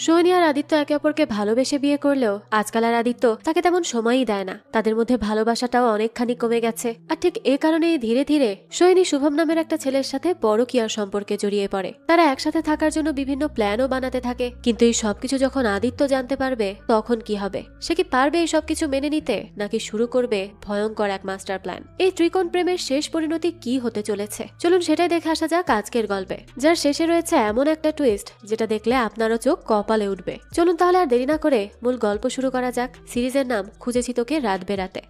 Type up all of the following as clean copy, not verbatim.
সোহিনী আর আদিত্য একে অপরকে ভালোবেসে বিয়ে করলেও আজকাল আর আদিত্য তাকে তেমন সময়ই দেয় না। তাদের মধ্যে ভালোবাসাটাও অনেকখানি কমে গেছে। আর ঠিক এ কারণেই ধীরে ধীরে সোহিনী শুভম নামের একটা ছেলের সাথে পরকীয়ার সম্পর্কে জড়িয়ে পড়ে। তারা একসাথে থাকার জন্য বিভিন্ন প্ল্যানও বানাতে থাকে। কিন্তু এই সবকিছু যখন আদিত্য জানতে পারবে তখন কি হবে? সে কি পারবে এই সবকিছু মেনে নিতে, নাকি শুরু করবে ভয়ঙ্কর এক মাস্টার প্ল্যান? এই ত্রিকোণ প্রেমের শেষ পরিণতি কি হতে চলেছে, চলুন সেটাই দেখে আসা যাক আজকের গল্পে, যার শেষে রয়েছে এমন একটা টুইস্ট যেটা দেখলে আপনারও চোখ কপালে উঠবে। চলুন তাহলে আর দেরি না করে মূল গল্প শুরু করা যাক। সিরিজের নাম খুঁজেছি তোকে রাত বেরাতে।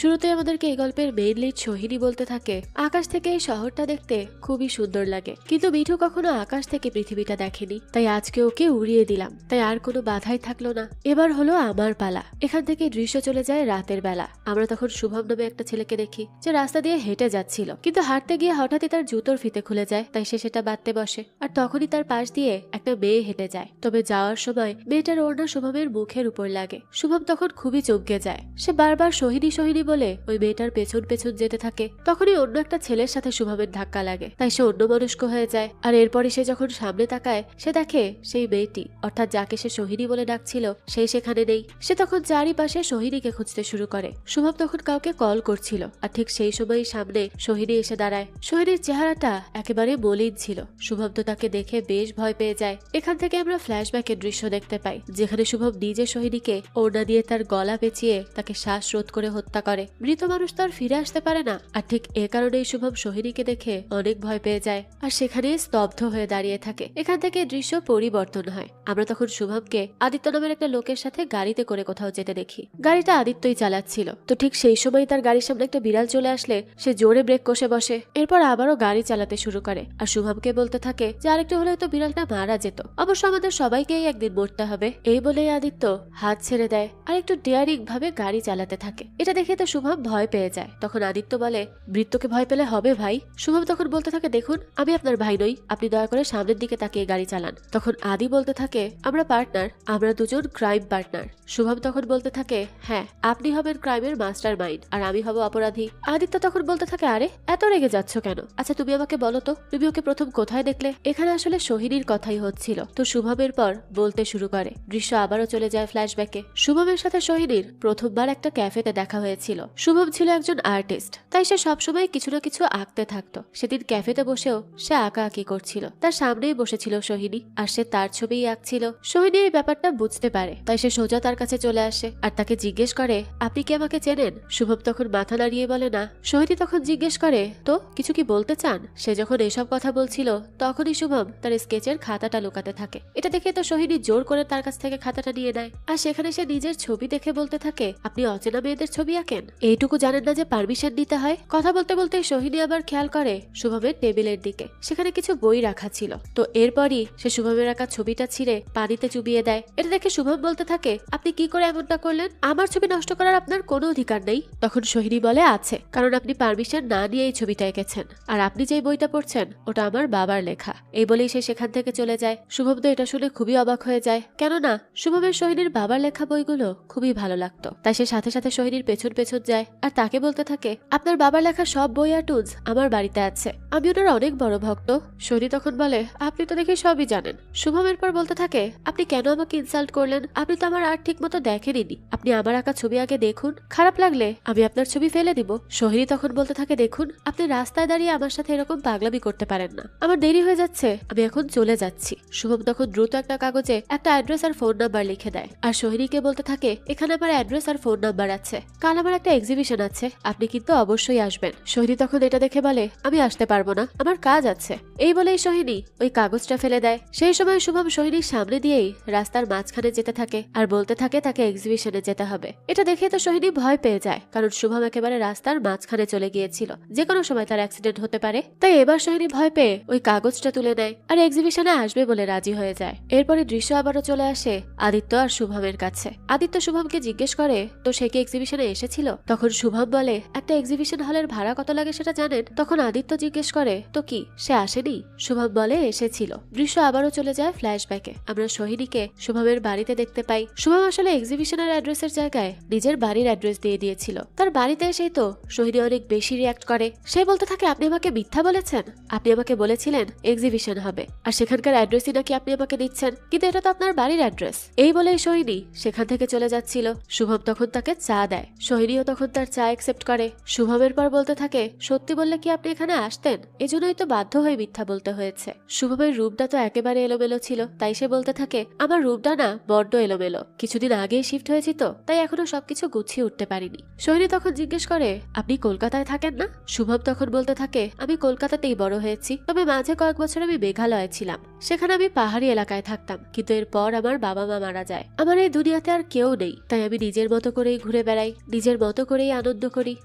শুরুতে আমাদেরকে এই গল্পের মেইন লিড সোহিনী বলতে থাকে, আকাশ থেকে এই শহরটা দেখতে খুবই সুন্দর লাগে, কিন্তু মিঠু কখনো আকাশ থেকে পৃথিবীটা দেখেনি, তাই আজকে ওকে উড়িয়ে দিলাম, তাই আর কোনো বাধাই থাকলো না। এবার হলো আমার পালা। এখান থেকে দৃশ্য চলে যায় রাতের বেলা। আমরা তখন শুভম নামে একটা ছেলেকে দেখি যে রাস্তা দিয়ে হেঁটে যাচ্ছিল, কিন্তু হাঁটতে গিয়ে হঠাৎই তার জুতোর ফিতে খুলে যায়, তাই সে সেটা বাঁধতে বসে। আর তখনই তার পাশ দিয়ে একটা মেয়ে হেঁটে যায়, তবে যাওয়ার সময় মেয়েটার ওড়না শুভমের মুখের উপর লাগে। শুভম তখন খুবই চমকে যায়। সে বারবার সোহিনী সোহিনী বলে ওই মেয়েটার পেছন পেছন যেতে থাকে। তখনই অন্য একটা ছেলের সাথে শুভমের ধাক্কা লাগে, তাই সে অন্যমনস্ক হয়ে যায়। আর এরপরই সে যখন সামনে তাকায়, সে দেখে সেই মেয়েটি, অর্থাৎ যাকে সে সোহিনী বলে ডাকছিল, সেই সেখানে নেই। সে তখন চারিপাশে সোহিনীকে খুঁজতে শুরু করে। শুভম তখন কাউকে কল করছিল, আর ঠিক সেই সময়ই সামনে সোহিনী এসে দাঁড়ায়। সোহিনীর চেহারাটা একেবারে মলিন ছিল। শুভম তো তাকে দেখে বেশ ভয় পেয়ে যায়। এখান থেকে আমরা ফ্ল্যাশব্যাকের দৃশ্য দেখতে পাই, যেখানে শুভম নিজে সোহিনীকে ওড়না দিয়ে তার গলা পেঁচিয়ে তাকে শ্বাসরোধ করে হত্যা করে। মৃত মানুষ তো আর ফিরে আসতে পারে না, আর ঠিক এ কারণেই শুভম সোহিনীকে দেখে অনেক ভয় পেয়ে যায়, আর সেখানে স্তব্ধ হয়ে দাঁড়িয়ে থাকে। এখান থেকে দৃশ্য পরিবর্তন হয়। আমরা তখন শুভমকে আদিত্য নামের একটা লোকের সাথে গাড়িতে করে কোথাও যেতে দেখি। গাড়িটা আদিত্যই চালাচ্ছিল। তো ঠিক সেই সময় তার গাড়ির সামনে একটা বিড়াল চলে আসলে সে জোরে ব্রেক কষে বসে। এরপর আবারও গাড়ি চালাতে শুরু করে, আর শুভমকে বলতে থাকে যে আরেকটু হলে তো বিড়ালটা মারা যেত, অবশ্য আমাদের সবাইকেই একদিন মরতে হবে। এই বলেই আদিত্য হাত ছেড়ে দেয় আর একটু ডেয়ারিং ভাবে গাড়ি চালাতে থাকে। এটা দেখে তো শুভম ভয় পেয়ে যায়। তখন আদিত্য বলে, বৃত্তকে ভয় পেলে হবে ভাই? শুভম তখন বলতে থাকে, দেখুন আমি আপনার ভাই নই, আপনি দয়া করে সামনের দিকে তাকিয়ে গাড়ি চালান। তখন আদি বলতে থাকে, আমরা পার্টনার, আমরা দুজন ক্রাইম পার্টনার। শুভম তখন বলতে থাকে, হ্যাঁ আপনি হবেন ক্রাইমের মাস্টার মাইন্ড আর আমি হব অপরাধী। আদিত্য তখন বলতে থাকে, আরে এত রেগে যাচ্ছ কেন? আচ্ছা তুমি আমাকে বলো তো, তুমি ওকে প্রথম কোথায় দেখলে? এখানে আসলে সোহিনীর কথাই হচ্ছিল। তো শুভমের পর বলতে শুরু করে। দৃশ্য আবারও চলে যায় ফ্ল্যাশব্যাকে। শুভমের সাথে সোহিনীর প্রথমবার একটা ক্যাফেতে দেখা হয়েছিল। শুভম ছিল একজন আর্টিস্ট, তাই সে সবসময় কিছু না কিছু আঁকতে থাকতো। সেদিন ক্যাফেতে বসেও সে আঁকাআঁকি করছিল। তার সামনেই বসেছিল সোহিনী, আর সে তার ছবিই আঁকছিল। সোহিনী এই ব্যাপারটা বুঝতে পারে, তাই সে সোজা তার কাছে চলে আসে আর তাকে জিজ্ঞেস করে, আপনি কি আমাকে চেনেন? শুভম তখন মাথা নাড়িয়ে বলে না। সোহিনী তখন জিজ্ঞেস করে, তো কিছু কি বলতে চান? সে যখন এসব কথা বলছিল তখনই শুভম তার স্কেচের খাতাটা লুকাতে থাকে। এটা দেখে তো সোহিনী জোর করে তার কাছ থেকে খাতাটা নিয়ে নেয়, আর সেখানে সে নিজের ছবি দেখে বলতে থাকে, আপনি অচেনা মেয়েদের ছবি আঁকেন? এইটুকু জানেন না যে পারমিশন নিতে হয়? কথা বলতে বলতে সোহিনী আবার খেয়াল করে শুভমের টেবিলের দিকে। সেখানে কিছু বই রাখা ছিল। তো এরপরই সে শুভমের আঁকা ছবিটা ছিঁড়ে পানিতে চুবিয়ে দেয়। এটা দেখে শুভম বলতে থাকে, আপনি কি করে এমনটা করলেন? আমার ছবি নষ্ট করার আপনার কোনো অধিকার নেই। তখন সোহিনী বলে, আছে, কারণ আপনি পারমিশন না নিয়ে এই ছবিটা এঁকেছেন, আর আপনি যে বইটা পড়ছেন ওটা আমার বাবার লেখা। এই বলেই সে সেখান থেকে চলে যায়। শুভম তো এটা শুনে খুবই অবাক হয়ে যায়, কেননা শুভমের সোহিনীর বাবার লেখা বইগুলো খুবই ভালো লাগতো। তাই সে সাথে সাথে সোহিনীর পেছন পেছন যায় আর তাকে বলতে থাকে, আপনার বাবার লেখা সব বই আর টুলস আমার বাড়িতে আছে, আমি ওনার অনেক বড় ভক্ত। সোহিনী তখন বলে, আপনি তো দেখে সবই জানেন। শুভমের পর বলতে থাকে, আপনি কেন আমাকে ইনসাল্ট করলেন? আপনি তো আমার আর্ট ঠিক মতো দেখেননি। আপনি আমার আঁকা ছবি আগে দেখুন, খারাপ লাগলে আমি আপনার ছবি ফেলে দিব। সোহিনী তখন বলতে থাকে, দেখুন আপনি রাস্তায় দাঁড়িয়ে আমার সাথে এরকম পাগলামি করতে পারেন না, আমার দেরি হয়ে যাচ্ছে, আমি এখন চলে যাচ্ছি। শুভম তখন দ্রুত একটা কাগজে একটা অ্যাড্রেস আর ফোন নাম্বার লিখে দেয়, আর সোহিনীকে বলতে থাকে, এখানে আমার অ্যাড্রেস আর ফোন নাম্বার আছে, কাল আমার একটা এক্সিবিশন আছে, আপনি কিন্তু অবশ্যই আসবেন। সোহিনী তখন এটা দেখে বলে, আমি আসতে পারবো না, আমার কাজ আছে। এই বলেই সোহিনী ওই কাগজটা ফেলে দেয়। সেই সময় শুভম সোহিনীর সামনে দিয়েই রাস্তার মাঝখানে যেতে থাকে আর বলতে থাকে তাকে এক্সিবিশনে যেতে হবে। এটা দেখে তো সোহিনী ভয় পেয়ে যায়, কারণ শুভম একেবারে রাস্তার মাঝখানে চলে গিয়েছিল, যে কোনো সময় তার অ্যাক্সিডেন্ট হতে পারে। তাই এবার সোহিনী ভয় পেয়ে ওই কাগজটা তুলে নেয় আর এক্সিবিশনে আসবে বলে রাজি হয়ে যায়। এরপরে দৃশ্য আবারও চলে আসে আদিত্য আর শুভমের কাছে। আদিত্য শুভমকে জিজ্ঞেস করে, তো সে কি এক্সিবিশনে এসেছিল? ছিল। তখন শুভম বলে, একটা এক্সিবিশন হলের ভাড়া কত লাগে সেটা জানেন? তখন আদিত্য জিজ্ঞেস করে, তো কি সে আসেনি? শুভম বলে এসেছিল। দৃশ্য আবারও চলে যায় ফ্ল্যাশব্যাকে। আমরা সোহিনীকে শুভমের বাড়িতে দেখতে পাই। শুভম আসলে এক্সিবিশনের অ্যাড্রেসের জায়গায় নিজের বাড়ির অ্যাড্রেস দিয়ে দিয়েছিল। তার বাড়িতে এসেই তো সোহিনী অনেক বেশি রিয়াক্ট করে। সে বলতে থাকে, আপনি আমাকে মিথ্যা বলেছেন, আপনি আমাকে বলেছিলেন এক্সিবিশন হবে, আর সেখানকার অ্যাড্রেসই নাকি আপনি আমাকে দিচ্ছেন, কিন্তু এটা তো আপনার বাড়ির অ্যাড্রেস। এই বলেই সোহিনী সেখান থেকে চলে যাচ্ছিল। শুভম তখন তাকে চা দেয়। সোহিনীও তখন তার চা অ্যাকসেপ্ট করে। শুভমের পর বলতে থাকে, সত্যি বললে কি আপনি এখানে আসতেন? এজন্যই তো বাধ্য হয়ে মিথ্যা বলতে হয়েছে। শুভমের রুমটা তো একেবারে এলোমেলো ছিল, তাই সে বলতে থাকে, আমার রুমটা না বড্ড এলোমেলো, কিছুদিন আগেই শিফট হয়েছি তো, তাই এখনো সবকিছু গুছিয়ে উঠতে পারিনি। সোহিনী তখন জিজ্ঞেস করে, আপনি কলকাতায় থাকেন না? শুভম তখন বলতে থাকে, আমি কলকাতাতেই বড় হয়েছি, তবে মাঝে কয়েক বছর আমি মেঘালয়ে ছিলাম। সেখানে আমি পাহাড়ি এলাকায় থাকতাম, কিন্তু এরপর আমার বাবা মা মারা যায়। আমার এই দুনিয়াতে আর কেউ নেই, তাই আমি নিজের মতো করেই ঘুরে বেড়াই, নিজের মতো করেই আনন্দ করি।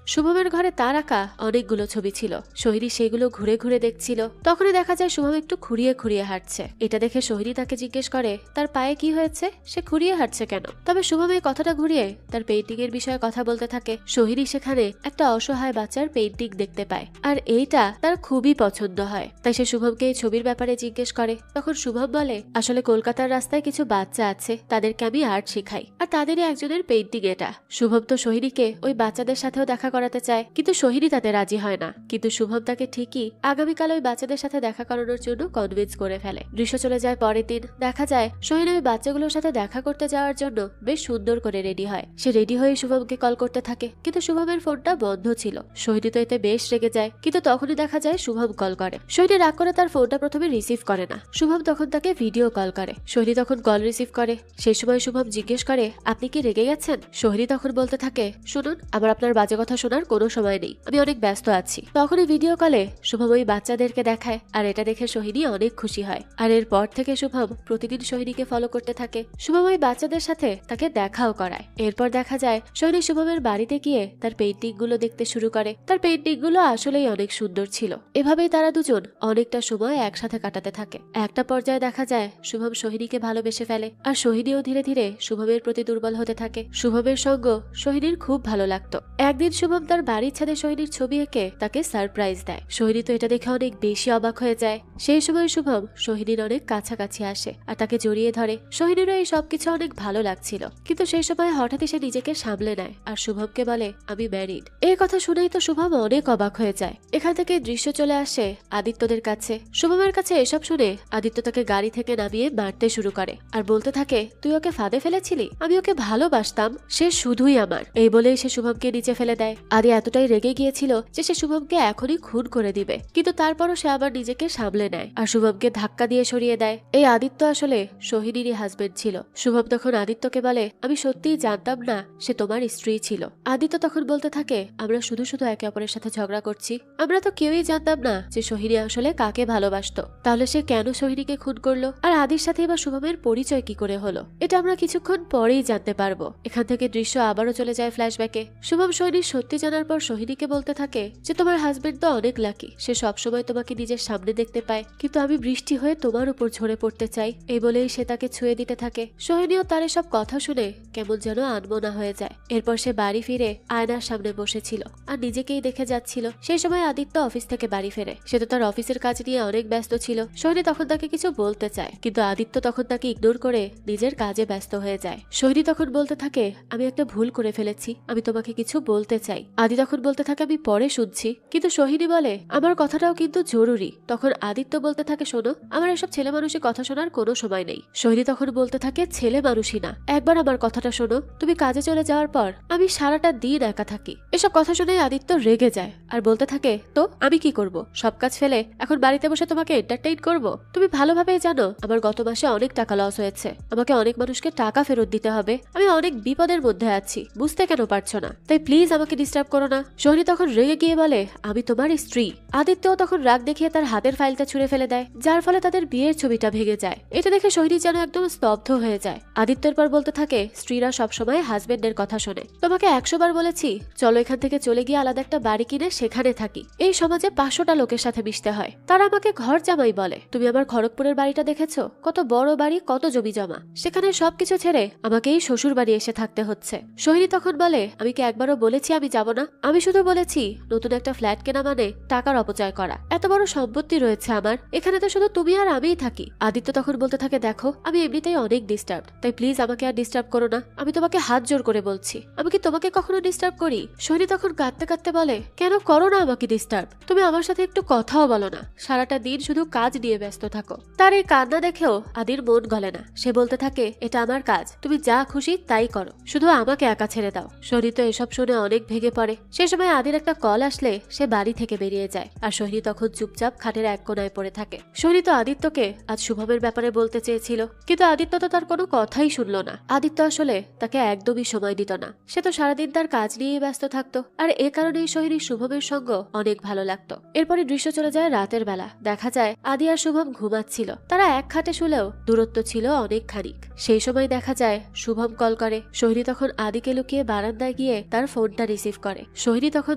শুভমের ঘরে তার আঁকা অনেকগুলো ছবি ছিল। সোহিনী সেগুলো ঘুরে ঘুরে দেখছিল। তখনই দেখা যায় শুভম একটু খুঁড়িয়ে খুঁড়িয়ে হাঁটছে। এটা দেখে সোহিনী তাকে জিজ্ঞেস করে, তার পায়ে কি হয়েছে, সে খুঁড়িয়ে হাঁটছে কেন? তবে শুভম এই কথাটা ঘুরিয়ে তার পেইন্টিং এর বিষয়ে কথা বলতে থাকে। সোহিনী সেখানে একটা অসহায় বাচ্চার পেইন্টিং দেখতে পায়, আর এইটা তার খুবই পছন্দ হয়। তাই সে শুভমকে এই ছবির ব্যাপারে জিজ্ঞেস করে। তখন শুভম বলে, আসলে কলকাতার রাস্তায় কিছু বাচ্চা আছে, তাদেরকে আমি আর্ট শেখাই, আর তাদেরই একজনের পেইন্টিং এটা। শুভম তো সোহিনীকে ওই বাচ্চাদের সাথেও দেখা করাতে চায়, কিন্তু সোহিনী তাতে রাজি হয় না। কিন্তু শুভম তাকে ঠিকই আগামীকাল ওই বাচ্চাদের সাথে দেখা করানোর জন্য কনভিন্স করে ফেলে। দৃশ্য চলে যায় পরের দিন। দেখা যায় সোহিনী ওই বাচ্চাগুলোর সাথে দেখা করতে যাওয়ার জন্য বেশ সুন্দর করে রেডি হয়। সে রেডি হয়ে শুভমকে কল করতে থাকে, কিন্তু শুভমের ফোনটা বন্ধ ছিল। সোহিনী তো এতে বেশ রেগে যায়, কিন্তু তখনই দেখা যায় শুভম কল করে। সোহিনী রাগ করে তার ফোনটা প্রথমে রিসিভ করে না। শুভম তখন তাকে ভিডিও কল করে। সোহিনী তখন কল রিসিভ করে। সেই সময় শুভম জিজ্ঞেস করে, আপনি কি রেগে গেছেন? সোহিনী তখন বলতে থাকে, শুনুন, আমার আপনার বাজে কথা শোনার কোনো সময় নেই, আমি অনেক ব্যস্ত আছি। তখনই ভিডিও কলে শুভম ওই বাচ্চাদেরকে দেখায়, আর এটা দেখে সোহিনী অনেক খুশি হয়। আর এরপর থেকে শুভম প্রতিদিন সোহিনীকে ফলো করতে থাকে। শুভম ওই বাচ্চাদের সাথে তাকে দেখাও করায়। এরপর দেখা যায় সোহিনী শুভমের বাড়িতে গিয়ে তার পেইন্টিং গুলো দেখতে শুরু করে। তার পেইন্টিং গুলো আসলেই অনেক সুন্দর ছিল। এভাবেই তারা দুজন অনেকটা সময় একসাথে কাটাতে থাকে। একটা পর্যায়ে দেখা যায় শুভম সোহিনীকে ভালোবেসে ফেলে, আর সোহিনীও ধীরে ধীরে শুভমের প্রতি দুর্বল হতে থাকে। শুভমের সঙ্গ সোহিনীর খুব ভালো লাগতো। একদিন শুভম তার বাড়ির ছাদে সোহিনীর ছবি এঁকে তাকে সারপ্রাইজ দেয়। সোহিনী তো এটা দেখে অনেক বেশি অবাক হয়ে যায়। সেই সময় শুভম সোহিনীর অনেক কাছাকাছি আসে আর তাকে জড়িয়ে ধরে। সোহিনীরও এই সবকিছু অনেক ভালো লাগছিল, কিন্তু সেই সময় হঠাৎই সে নিজেকে সামলে নেয় আর শুভমকে বলে, আমি ম্যারিড। এই কথা শুনেই তো শুভম অনেক অবাক হয়ে যায়। এখান থেকে দৃশ্য চলে আসে আদিত্যদের কাছে। শুভমের কাছে এসব শুনে আদিত্য তাকে গাড়ি থেকে নামিয়ে মারতে শুরু করে আর বলতে থাকে, তুই ওকে ফাঁদে ফেলেছিলি, আমি ওকে ভালোবাসতাম, সে শুধুই আমার। এই বলেই সে শুভমকে নিচে ফেলে দেয়। আদি এতটাই রেগে গিয়েছিল যে সে শুভমকে এখনই খুন করে দিবে, কিন্তু তারপরও সে আবার নিজেকে সামলে নেয় আর শুভমকে ধাক্কা দিয়ে সরিয়ে দেয়। এই আদিত্য আসলে সোহিনীরই হাজবেন্ড ছিল। শুভম তখন আদিত্যকে বলে, আমি সত্যিই জানতাম না সে তোমার স্ত্রী ছিল। আদিত্য তখন বলতে থাকে, আমরা শুধু শুধু একে অপরের সাথে ঝগড়া করছি, আমরা তো কেউই জানতাম না যে সোহিনী আসলে কাকে ভালোবাসতো। তাহলে সে কেন সোহিনীকে খুন করলো, আর আদির সাথে বা শুভমের পরিচয় কি করে হলো, এটা আমরা কিছুক্ষণ পরেই জানতে পারবো। এখান থেকে দৃশ্য আবারও চলে যায় ফ্ল্যাশব্যাকে। শুভম সোহিনীর সত্যি জানার পর সোহিনীকে বলতে থাকে যে তোমার হাজবেন্ড তো অনেক লাকি, সে সবসময় তোমাকে নিজের সামনে দেখতে পায়, কিন্তু আমি বৃষ্টি হয়ে তোমার উপর ঝরে পড়তে চাই। এই বলেই সে তাকে ছুঁয়ে দিতে থাকে। সোহিনীও তার এসব কথা শুনে কেমন যেন আনমনা হয়ে যায়। এরপর সে বাড়ি ফিরে আয়নার সামনে বসেছিল আর নিজেকেই দেখে যাচ্ছিল। সেই সময় আদিত্য অফিস থেকে বাড়ি ফেরে। সে তো তার অফিসের কাজ নিয়ে অনেক ব্যস্ত ছিল। সোহিনী তখন তাকে কিছু বলতে চায়, কিন্তু আদিত্য তখন তাকে ইগনোর করে নিজের কাজে ব্যস্ত হয়ে যায়। সোহিনী তখন বলতে থাকে, আমি একটা ভুল করে ফেলেছি, আমি তোমাকে কিছু বলতে চাই। আদি তখন বলতে থাকে, আমি পরে শুনছি, কিন্তু সোহিনী বলে, আমার কথাটাও কিন্তু জরুরি। তখন আদিত্য বলতে থাকে, শোনো, আমার এসব ছেলে মানুষের কথা শোনার কোনো সময় নেই। সোহিনী তখন বলতে থাকে, ছেলে মানুষই না, একবার আমার কথাটা শোনো, তুমি কাজে চলে যাওয়ার পর আমি সারাটা দিন একা থাকি। এসব কথা শুনে আদিত্য রেগে যায় আর বলতে থাকে, তো আমি কি করব? সব কাজ ফেলে এখন বাড়িতে বসে তোমাকে এন্টারটেইন করব? তুমি ভালোভাবেই জানো আমার গত মাসে অনেক টাকা লস হয়েছে, আমাকে অনেক মানুষকে টাকা ফেরত দিতে হবে, আমি অনেক বিপদের মধ্যে আছি, বুঝতে কেন পারছো না? তাই প্লিজ আমাকে ডিস্টার্ব করো না। সোহিনী তখন রেগে গিয়ে বলে, আমি তোমার স্ত্রী। আদিত্যও তখন রাগ দেখিয়ে তার হাতের ফাইলটা ছুঁড়ে ফেলে দেয়, যার ফলে তাদের বিয়ের ছবিটা ভেঙে যায়। এটা দেখে সোহিনী যেন একদম স্তব্ধ হয়ে যায়। আদিত্যের পর বলতে থাকে, স্ত্রীরা সবসময় হাজবেন্ডের কথা শোনে, তোমাকে 100 বার বলেছি চলো এখান থেকে চলে গিয়ে আলাদা একটা বাড়ি কিনে সেখানে থাকি। এই সমাজে 500টা লোকের সাথে মিশতে হয়, তারা আমাকে ঘর জামাই বলে। তুমি আমার খড়গপুরের বাড়িটা দেখেছো? কত বড় বাড়ি, কত জমি জমা, সেখানে সবকিছু ছেড়ে আমাকে এই শ্বশুর বাড়ি এসে থাকতে হচ্ছে। সোহিনী তখন বলে, আমি কি একবারও বলেছি আমি যাব না? আমি শুধু বলেছি নতুন একটা ফ্ল্যাট কেনা মানে টাকার অপচয় করা। এত বড় সম্পত্তি রয়েছে আমার, এখানে তো শুধু তুমি আর আমিই থাকি। আদিত্য তখন বলতে থাকে, দেখো আমি এমনিতেই অনেক ডিস্টার্ব, তাই প্লিজ আমাকে আর ডিস্টার্ব করো না। আমি তোমাকে হাত জোর করে বলছি, আমি কি তোমাকে কখনো ডিস্টার্ব করি? সোহিনী তখন কাঁদতে কাঁদতে বলে, কেন করো না আমাকে ডিস্টার্ব? তুমি আমার সাথে একটু কথাও বলো না, সারাটা দিন শুধু কাজ নিয়ে ব্যস্ত থাকো। তার এই কান্না দেখেও আদির মন গলে না। সে বলতে থাকে, এটা আমার কাজ, তুমি যা খুশি তাই করো, শুধু আমাকে একা ছেড়ে দাও। সোহিনী তো এসব শুনে অনেক ভেঙে পড়ে। সে সময় আদির একটা কল আসলে সে বাড়ি থেকে বেরিয়ে যায়, আর সোহিনী তখন চুপচাপ খাটের এক কোনায় পড়ে থাকে। সোহিনী তো আদিত্যকে আজ শুভমের ব্যাপারে বলতে চেয়েছিল, কিন্তু আদিত্য তো তার কোনো কথাই শুনলো না। আদিত্য আসলে তাকে একদমই সময় দিত না, সে তো সারাদিন তার কাজ নিয়ে ব্যস্ত থাকতো, আর এ কারণেই সোহিনী শুভমের সঙ্গ অনেক ভালো লাগতো। এরপরে দৃশ্য চলে যায় রাতের বেলা। দেখা যায় আদি আর শুভম ঘুমাচ্ছিল। তারা এক খাটে শুলেও দূরত্ব ছিল অনেক খানিক। সেই সময় দেখা যায় শুভম কল করে। সোহিনী তখন আদিকে লুকিয়ে বারান্দায় গিয়ে তার ফোনটা রিসিভ করে। সোহিনী তখন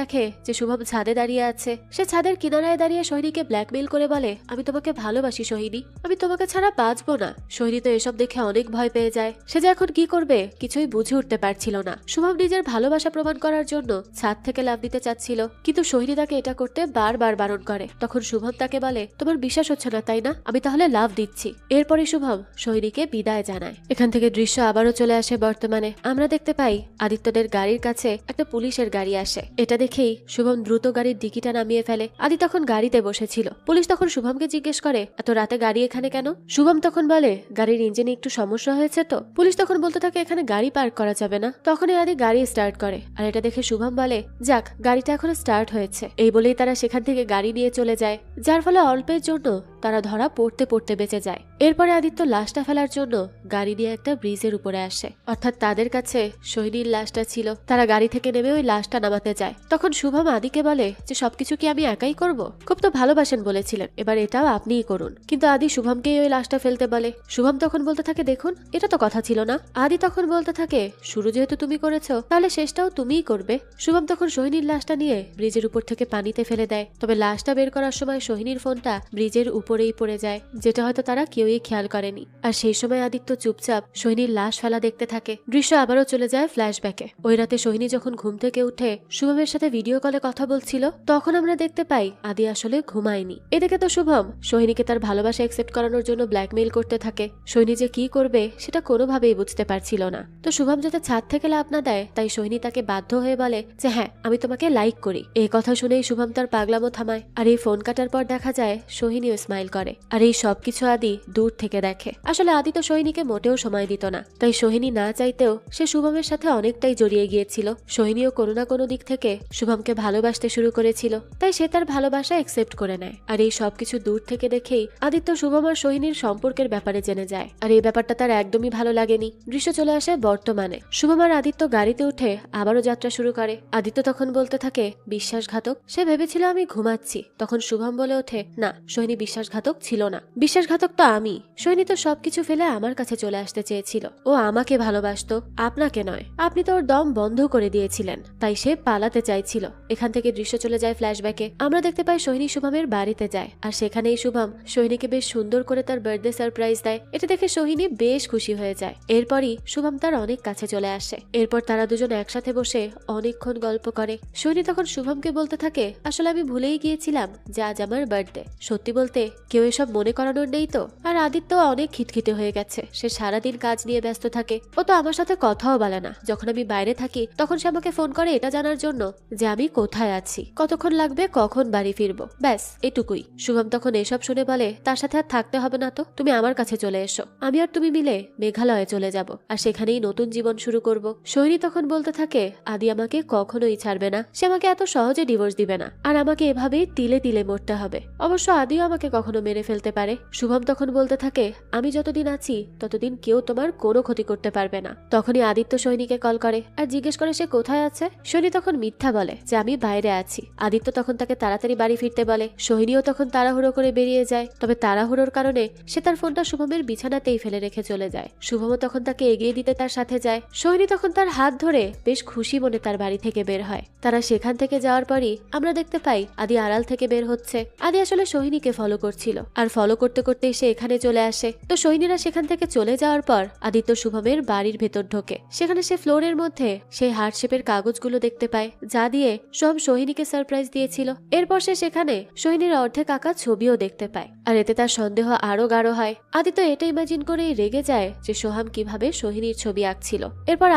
দেখে যে শুভম ছাদে দাঁড়িয়ে আছে। সে ছাদের কিনারায় দাঁড়িয়ে সোহিনীকে ব্ল্যাকমেইল করে বলে, আমি তোমাকে ভালোবাসি সোহিনী, আমি তোমাকে ছাড়া বাঁচবো না। সোহিনী তো এসব দেখে অনেক ভয় পেয়ে যায়। সে যে এখন কি করবে কিছুই বুঝে উঠতে পারছিল না। শুভম নিজের ভালোবাসা প্রমাণ করার জন্য ছাদ থেকে লাফ দিতে চাচ্ছিল, কিন্তু সোহিনী তাকে এটা করতে বারবার বারণ করে। তখন শুভম তাকে বলে, তোমার বিশ্বাস হচ্ছে না তাই না, আমি তাহলে লাফ দিচ্ছি। এরপরে শুভম সোহিনীকে বিদায় জানায়। এখান থেকে দৃশ্য আবারও চলে আসে বর্তমানে। আমরা দেখতে পাই আদিত্যদের গাড়ির কাছে একটা পুলিশের গাড়ি আসে। এটা দেখেই শুভম দ্রুত গাড়ির ডিকিটা নামিয়ে ফেলে। আদি তখন গাড়িতে বসেছিল। পুলিশ তখন শুভমকে জিজ্ঞেস করে, এত রাতে গাড়ি এখানে কেন? শুভম তখন বলে, গাড়ির ইঞ্জিনে একটু সমস্যা হয়েছে তো। পুলিশ তখন বলতে থাকে, এখানে গাড়ি পার্ক করা যাবে না। তখনই আদি গাড়ি স্টার্ট করে, আর এটা দেখে শুভম বলে, যাক গাড়িটা এখন স্টার্ট হয়েছে। এই বলেই তারা সেখান থেকে গাড়ি নিয়ে চলে যায়, যার ফলে অল্পের জন্য তারা ধরা পড়তে পড়তে বেঁচে যায়। এরপরে আদিত্য লাশটা ফেলার জন্য গাড়ি নিয়ে একটা ব্রিজের উপরে আসে, অর্থাৎ তাদের কাছে সোহিনীর লাশটা ছিল। তারা গাড়ি থেকে নেমে ওই লাশটা নামাতে যায়। তখন শুভম আদিকে বলে যে সবকিছু কি আমি একাই করব? খুব তো ভালোবাসেন বলেছিলেন, এবার এটাও আপনিই করুন। কিন্তু আদি শুভমকেই ওই লাশটা ফেলতে বলে। শুভম তখন বলতে থাকে, দেখুন এটা তো কথা ছিল না। আদি তখন বলতে থাকে, শুরু যেহেতু তুমি করেছো তাহলে শেষটাও তুমিই করবে। শুভম তখন সোহিনীর লাশটা নিয়ে ব্রিজের উপর থেকে পানিতে ফেলে দেয়। তবে লাশটা বের করার সময় সোহিনীর ফোনটা ব্রিজের উপরেই পড়ে যায়, যেটা হয়তো তারা কেউই খেয়াল করেনি। আর সেই সময় আদিত্য চুপচাপ সোহিনীর লাশ ফেলা দেখতে থাকে। দৃশ্য আবারও চলে যায় ফ্ল্যাশব্যাকে। ওই রাতে সোহিনী যখন ঘুম থেকে উঠে শুভমের সাথে ভিডিও কলে কথা বলছিল, তখন আমরা দেখতে পাই আদি আসলে ঘুমায়নি। এদিকে তো শুভম সোহিনীকে তার ভালোবাসা একসেপ্ট করানোর জন্য ব্ল্যাকমেইল করতে থাকে। সোহিনী যে কি করবে সেটা কোনোভাবেই বুঝতে পারছিল না। তো শুভম যাতে ছাদ থেকে লাভ না দেয়, তাই সোহিনী তাকে বাধ্য হয়ে বলে যে হ্যাঁ আমি তোমাকে লাইক করি। এই কথা শুনেই শুভম তার পাগলামো থামায়। আর এই ফোন কাটার পর দেখা যায় সোহিনীও স্মাইল করে। আর এই সবকিছু আদি দূর থেকে দেখে। আসলে আদি তো সোহিনীকে মোটেও সময় দিত না, তাই সোহিনী না চাইতেও সে শুভমের সাথে অনেকটাই জড়িয়ে গিয়েছিল। সোহিনীও কোনো না কোনো দিক থেকে শুভমকে ভালোবাসতে শুরু করেছিল, তাই সে তার ভালোবাসা একসেপ্ট করে নেয়। আর এই সবকিছু দূর থেকে দেখেই আদিত্য শুভম আর সোহিনীর সম্পর্কের ব্যাপারে জেনে যায়। আর এই ব্যাপারটা তার একদমই ভালো লাগেনি। দৃশ্য চলে আসে বর্তমানে। শুভম আর আদিত্য গাড়িতে উঠে আবারও যাত্রা শুরু করে। আদিত্য তখন বলতে থাকে, বিশ্বাসঘাতক। সে ভেবেছিল আমি ঘুমাচ্ছি। তখন শুভম বলে ওঠে, না সোহিনী বিশ্বাসঘাতক ছিল না, বিশ্বাসঘাতক তো আমি। সোহিনী তো সবকিছু ফেলে আমার কাছে চলে আসতে চেয়েছিল। ও আমাকে ভালোবাসতো, আপনাকে নয়। আপনি তো ওর দম বন্ধ করে দিয়েছিলেন, তাই সে পালাতে চাইছিল। এখান থেকে দৃশ্য চলে যায় ফ্ল্যাশব্যাকে। আমরা দেখতে পাই সোহিনী শুভমের বাড়িতে যায়, আর সেখানেই শুভম সোহিনীকে বেশ সুন্দর করে তার বার্থডে সারপ্রাইজ দেয়। এটা দেখে সোহিনী বেশ খুশি হয়ে যায়। এরপরই শুভম তার অনেক কাছে চলে আসে। এরপর তারা দুজন একসাথে বসে অনেকক্ষণ গল্প করে। সোহিনী তখন শুভমকে বলতে থাকে, আসলে আমি ভুলেই গিয়েছিলাম যে আজ আমার বার্থডে। সত্যি বলতে কেউ এসব মনে করানোর নেই তো। আর আদিত্য অনেক খিটখিটে হয়ে গেছে। সে সারাদিন কাজ নিয়ে ব্যস্ত থাকে। ও তো আমার সাথে কথাও বলে না। যখন আমি বাইরে থাকি তখন সে আমাকে ফোন করে এটা জানার জন্য যে আমি কোথায় আছি, কতক্ষণ লাগবে, কখন বাড়ি ফিরবো, ব্যাস এটুকুই। শুভম তখন এসব শুনে বলে, তার সাথে আর থাকতে হবে না তো, তুমি আমার কাছে চলে এসো। আমি আর তুমি মিলে মেঘালয়ে চলে যাব, আর সেখানেই নতুন জীবন শুরু করব। সোহিনী তখন বলতে থাকে, আদি আমাকে কখনোই ছাড়বে না, সে আমাকে এত সহজে ডিভোর্স দিবে না, আর আমাকে এভাবেই তিলে তিলে মরতে হবে। অবশ্য আদিও আমাকে কখনো মেরে ফেলতে পারে। শুভম তখন বলতে থাকে, আমি যতদিন আছি ততদিন কেউ তোমার কোনো ক্ষতি করতে পারবে না। তখনই আদিত্য সোহিনীকে কল করে আর জিজ্ঞেস করে সে কোথায় আছে। সোহিনী তখন মিথ্যা বলে যে আমি বাইরে আছি। আদিত্য তখন তাকে তাড়াতাড়ি বাড়ি ফিরতে বলে। সোহিনীও তখন তাড়াহুড়ো করে বেরিয়ে যায়। তবে তাড়াহুড়োর কারণে সে তার ফোনটা শুভমের বিছানাতেই ফেলে রেখে চলে যায়। শুভমও তখন তাকে এগিয়ে দিতে তার সাথে যায়। সোহিনী তখন তার হাত ধরে বেশ খুশি মনে তার বাড়ি থেকে বের হয়। তারা সেখান থেকে যাওয়ার পরই আমরা দেখতে পাই আদি আড়াল থেকে বের হচ্ছে। আদি আসলে সোহিনীকে ফলো করছে। করছিল আর ফলো করতে করতে সে এখানে চলে আসে। তো সৈনীরা সেখান থেকে চলে যাওয়ার পর আদিত্য শুভমের বাড়ির ভেতর ঢোকে। সেখানে সে ফ্লোরের মধ্যে সেই হার্ট শেপের কাগজগুলো দেখতে পায় যা দিয়ে শুভম সোহিনীকে সারপ্রাইজ দিয়েছিল। এরপর সে সেখানে সোহিনীর অর্ধেক আঁকা ছবিও দেখতে পায় আর এতে তার সন্দেহ আরো গাঢ় হয়। আদিত্য এটা ইমাজিন করেই রেগে যায় যে সোহাম কিভাবে সোহিনীর ছবি আঁকছিল। এরপর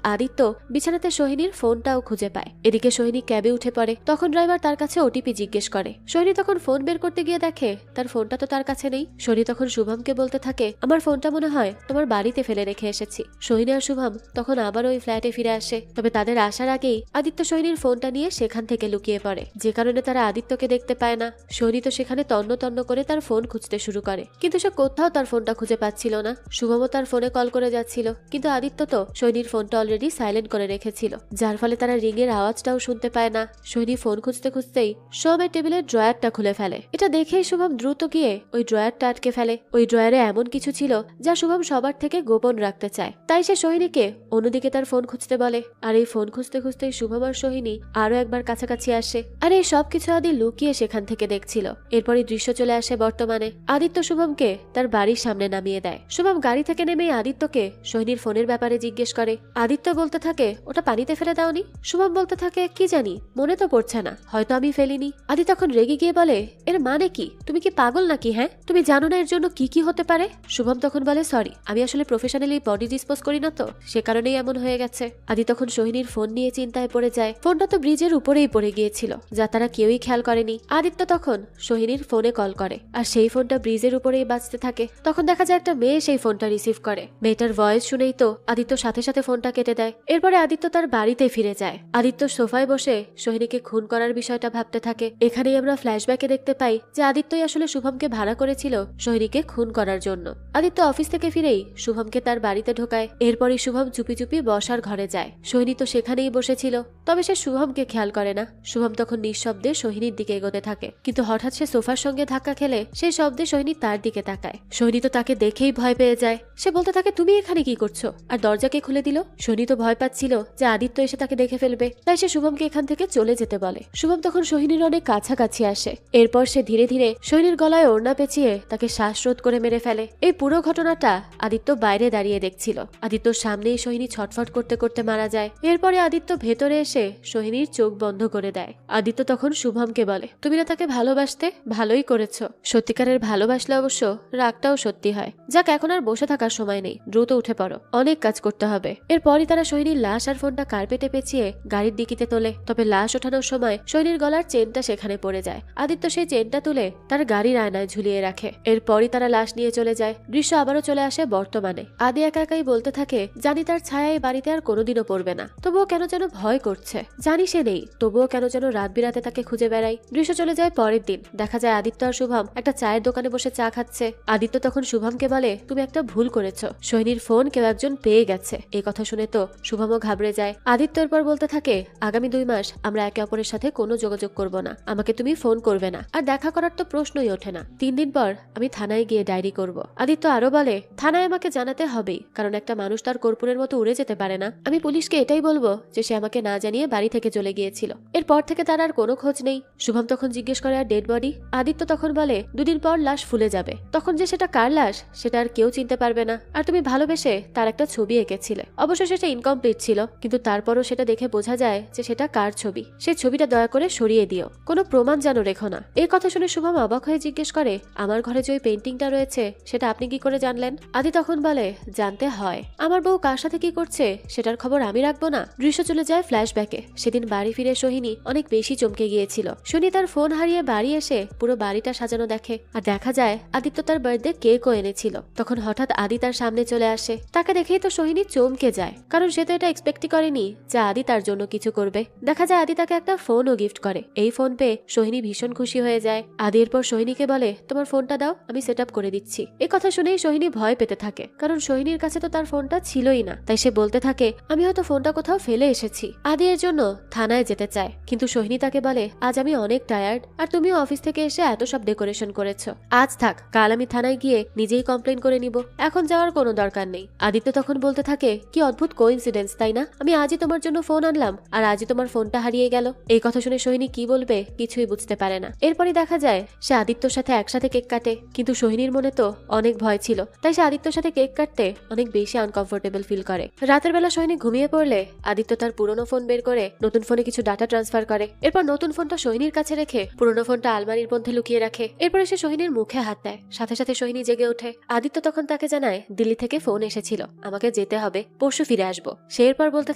আদিত্য বিছানাতে সোহিনীর ফোনটাও খুঁজে পায়। এদিকে সোহিনী ক্যাবে উঠে পড়ে। তখন ড্রাইভার তার কাছে ওটিপি জিজ্ঞেস করে। সোহিনী তখন ফোন বের করতে গিয়ে দেখে তার ফোনটা তো তার কাছে নেই। সোহিনী তখন শুভমকে বলতে থাকে, আমার ফোনটা মনে হয় তোমার বাড়িতে ফেলে রেখে এসেছি। সোহিনী আর শুভম তখন আবার ওই ফ্ল্যাটে ফিরে আসে। তবে তাদের আসার আগেই আদিত্য সোহিনীর ফোনটা নিয়ে সেখান থেকে লুকিয়ে পড়ে, যে কারণে তারা আদিত্যকে দেখতে পায় না। সোহিনী তো সেখানে তন্ন তন্ন করে তার ফোন খুঁজতে শুরু করে, কিন্তু সে কোথাও তার ফোনটা খুঁজে পাচ্ছিল না। শুভমও তার ফোনে কল করে যাচ্ছিল, কিন্তু আদিত্য তো সোহিনীর ফোনটা অলরেডি সাইলেন্ট করে রেখেছিল, যার ফলে তারা রিং এর আওয়াজটাও শুনতে পায় না। সোহিনী ফোন খুঁজতে খুঁজতেই শুভমের টেবিলের ড্রয়ারটা খুলে ফেলে। এটা দেখেই শুভম দ্রুত গিয়ে ওই ড্রয়ারটা আটকে ফেলে। ওই ড্রয়ারে এমন কিছু ছিল যা শুভম সবার থেকে গোপন রাখতে চায়, তাই সে সোহিনীকে অন্যদিকে তার ফোন খুঁজতে বলে। আর এই ফোন খুঁজতে খুঁজতেই শুভম আর সোহিনী আরো একবার কাছাকাছি আসে। আর এই সবকিছু আদি লুকিয়ে সেখান থেকে দেখছিল। এরপরই দৃশ্য চলে আসে বর্তমানে। আদিত্য শুভমকে তার বাড়ির সামনে নামিয়ে দেয়। শুভম গাড়ি থেকে নেমে আদিত্যকে সোহিনীর ফোনের ব্যাপারে জিজ্ঞেস করে। আদিত্য বলতে থাকে, ওটা পানিতে ফেলে দাওনি? শুভম বলতে থাকে, কি জানি, মনে তো পড়ছে না, হয়তো আমি ফেলিনি। আদি তখন রেগে গিয়ে বলে, এর মানে কি? তুমি কি পাগল নাকি? হ্যাঁ, তুমি জানো না এর জন্য কি কি হতে পারে? শুভম তখন বলে, সরি, আমি আসলে প্রফেশনালি বডি ডিসপোজ করি না, তো সে কারণেই এমন হয়ে গেছে। আদি তখন সোহিনীর ফোন নিয়ে চিন্তায় পড়ে যায়। ফোনটা তো ব্রিজের উপরেই পড়ে গিয়েছিল, যা তারা কেউই খেয়াল করেনি। আদিত্য তখন সোহিনীর ফোনে কল করে আর সেই ফোনটা ব্রিজের উপরেই বাজতে থাকে। তখন দেখা যায় একটা মেয়ে সেই ফোনটা রিসিভ করে। মেয়েটার ভয়েস শুনেই তো আদিত্য সাথে সাথে ফোনটা কেটে দেয়। এরপরে আদিত্য তার বাড়িতে ফিরে যায়। আদিত্য সোফায় বসে সোহিনীকে খুন করার বিষয়টা ভাবতে থাকে। এখানেই আমরা ফ্ল্যাশব্যাকে দেখতে পাই যে আদিত্যই আসলে শুভমকে ভাড়া করেছিল সোহিনীকে খুন করার জন্য। আদিত্য অফিস থেকে ফিরেই শুভমকে তার বাড়িতে ঢোকায়। এরপরই শুভম চুপি চুপি বসার ঘরে যায়। সোহিনী তো সেখানেই বসেছিল, তবে সে শুভমকে খেয়াল করে না। শুভম তখন নিঃশব্দে সোহিনীর দিকে এগোতে থাকে, কিন্তু হঠাৎ সে সোফার সঙ্গে ধাক্কা খেলে সেই শব্দে সোহিনী তার দিকে তাকায়। সোহিনী তো তাকে দেখেই ভয় পেয়ে যায়। সে বলতে থাকে, তুমি এখানে কি করছো? আর দরজাকে খুলে দিল। সোহিনী তো ভয় পাচ্ছিল যে আদিত্য এসে তাকে দেখে ফেলবে, তাই সে শুভমকে এখান থেকে চলে যেতে বলে। শুভম তখন সোহিনীর অনেক কাছাকাছি আসে। এরপর সে ধীরে ধীরে সোহিনীর গলায় ওড়না পেঁচিয়ে তাকে শ্বাসরোধ করে মেরে ফেলে। এই পুরো ঘটনাটা আদিত্য বাইরে দাঁড়িয়ে দেখছিল। আদিত্যর সামনেই সোহিনী ছটফট করতে করতে মারা যায়। এরপরে আদিত্য ভেতরে এসে সোহিনীর চোখ বন্ধ করে দেয়। আদিত্য তখন শুভমকে বলে, তুমি না তাকে ভালোবাসতে, ভালোই করেছো। সত্যিকারের ভালোবাসলে অবশ্য রাগটাও সত্যি হয়। যাক, এখন আর বসে থাকার সময় নেই, দ্রুত উঠে পড়ো, অনেক কাজ করতে হবে। এরপরই তারা সোহিনীর লাশ আর ফোনটা কার্পেটে পেঁচিয়ে গাড়ির ডিকিতে তোলে। তবে লাশ ওঠানোর সময় সোহিনীর গলার চেনটা সেখানে পড়ে যায়। আদিত্য সেই চেনটা তুলে তার গাড়ির আয়নায় ঝুলিয়ে রাখে। এরপরই তারা লাশ নিয়ে চলে যায়। দৃশ্য আবারও চলে আসে বর্তমানে। আদি একা একাই বলতে থাকে, জানি তার ছায়া এই বাড়িতে আর কোনোদিনও পড়বে না, তবুও কেন যেন ভয় করছে। জানি সে নেই, তবুও কেন যেন রাত বিরাতে তাকে খুঁজে বেড়াই। দৃশ্য চলে যায় পরের দিন। দেখা যায় আদিত্য আর শুভম একটা চায়ের দোকানে বসে চা খাচ্ছে। আদিত্য তখন শুভমকে বলে, তুমি একটা ভুল করেছো, সোহিনীর ফোন কেউ একজন পেয়ে গেছে। এই কথা শুনে তো শুভমও ঘাবড়ে যায়। আদিত্য এরপর বলতে থাকে, আগামী 2 মাস আমরা একে অপরের সাথে কোনো যোগাযোগ করব না, আমাকে তুমি ফোন করবে না, আর দেখা করার তো প্রশ্নই ওঠে না। 3 দিন পর আমি থানায় গিয়ে ডায়েরি করব। আদিত্য আরো বলে, থানায় আমাকে জানাতে হবেই, কারণ একটা মানুষ তার কর্পূরের মতো উড়ে যেতে পারে না। আমি পুলিশকে এটাই বলবো যে সে আমাকে না জানিয়ে বাড়ি থেকে চলে গিয়েছিল। এরপর থেকে তার আর কোনো খোঁজ নেই। শুভম তখন জিজ্ঞেস করে, আর ডেড বডি? আদিত্য তখন বলে, 2 দিন পর লাশ ফুলে যাবে, তখন যে সেটা কার লাশ সেটা আর কেউ চিনতে পারবে না। আর তুমি ভালোবেসে তার একটা ছবি এঁকেছিলে, অবশ্য সেটা ইনকমপ্লিট ছিল, কিন্তু তারপরও সেটা দেখে বোঝা যায় যে সেটা কার ছবি। সেই ছবিটা দয়া করে সরিয়ে দিও, কোনো প্রমাণ যেন রেখো না। এই কথা শুনে শুভম অবাক হয়ে জিজ্ঞেস করে, আমার ঘরে যে ওই পেন্টিংটা রয়েছে সেটা আপনি কি করে জানলেন? আদি তখন বলে, জানতে হয়, আমার বউ কার সাথে কি করছে সেটার খবর আমি রাখবো না? দৃশ্য চলে যায় ফ্ল্যাশব্যাকে। সেদিন বাড়ি ফিরে সোহিনী অনেক বেশি চমকে গিয়েছিল। শুনি তার ফোন হারিয়ে বাড়ি এসে পুরো বাড়িটা সাজানো দেখে, আর দেখা যায় আদিত্য তার বার্থডে কেকও এনেছিল। তখন হঠাৎ আদি তার সামনে চলে আসে। তাকে দেখেই তো সোহিনী চমকে যায়, কারণ সে তো এটা এক্সপেক্টই করেনি যে আদি তার জন্য কিছু করবে। দেখা যায় আদি তাকে একটা ফোনও গিফট করে। এই ফোন পেয়ে সোহিনী ভীষণ খুশি হয়ে যায়। আদি এরপর সোহিনীকে বলে, তোমার ফোনটা দাও, আমি সেট আপ করে দিচ্ছি। এই কথা শুনেই সোহিনী ভয় পেতে থাকে, কারণ সোহিনীর কাছে তো তার ফোনটা ছিলই না। তাই সে বলতে থাকে, আমি হয়তো ফোনটা কোথাও ফেলে এসেছি। আদি এর জন্য থানায় যেতে চায়, কিন্তু সোহিনী তাকে বলে, আজ আমি অনেক টায়ার্ড, আর তুমিও অফিস থেকে এসে এত সব ডেকোরেশন করেছো, আজ থাক, কাল আমি থানায় গিয়ে নিজেই কমপ্লেন করে নিব, এখন যাওয়ার কোনো দরকার নেই। আদিত্য তখন বলতে থাকে, কি অদ্ভুত কোইন্সিডেন্স তাই না? আমি আজই তোমার জন্য ফোন আনলাম আর আজই তোমার ফোনটা হারিয়ে গেল। এই কথা শুনে সোহিনী কি বলবে কিছুই বুঝতে পারে না। এরপরই দেখা যায় সে আদিত্যর সাথে একসাথে কেক কাটে, কিন্তু সোহিনীর মনে তো অনেক ভয় ছিল, তাই সে আদিত্যর সাথে কেক কাটতে অনেক বেশি আনকমফোর্টেবল ফিল করে। রাতের বেলা সোহিনী ঘুমিয়ে পড়লে আদিত্য তার পুরনো ফোন বের করে নতুন ফোনে কিছু ডাটা ট্রান্সফার করে। এরপর নতুন ফোনটা সোহিনীর কাছে রেখে পুরনো ফোনটা আলমারির মধ্যে লুকিয়ে রাখে। এরপরে সে সোহিনীর মুখে হাত দেয়, সাথে সাথে সোহিনী জেগে ওঠে। আদিত্য তখন তাকে জানায় দিল্লি থেকে ফোন এসেছিল, আমাকে যেতে হবে, পরশু ফিরে আসবো। সে এরপর বলতে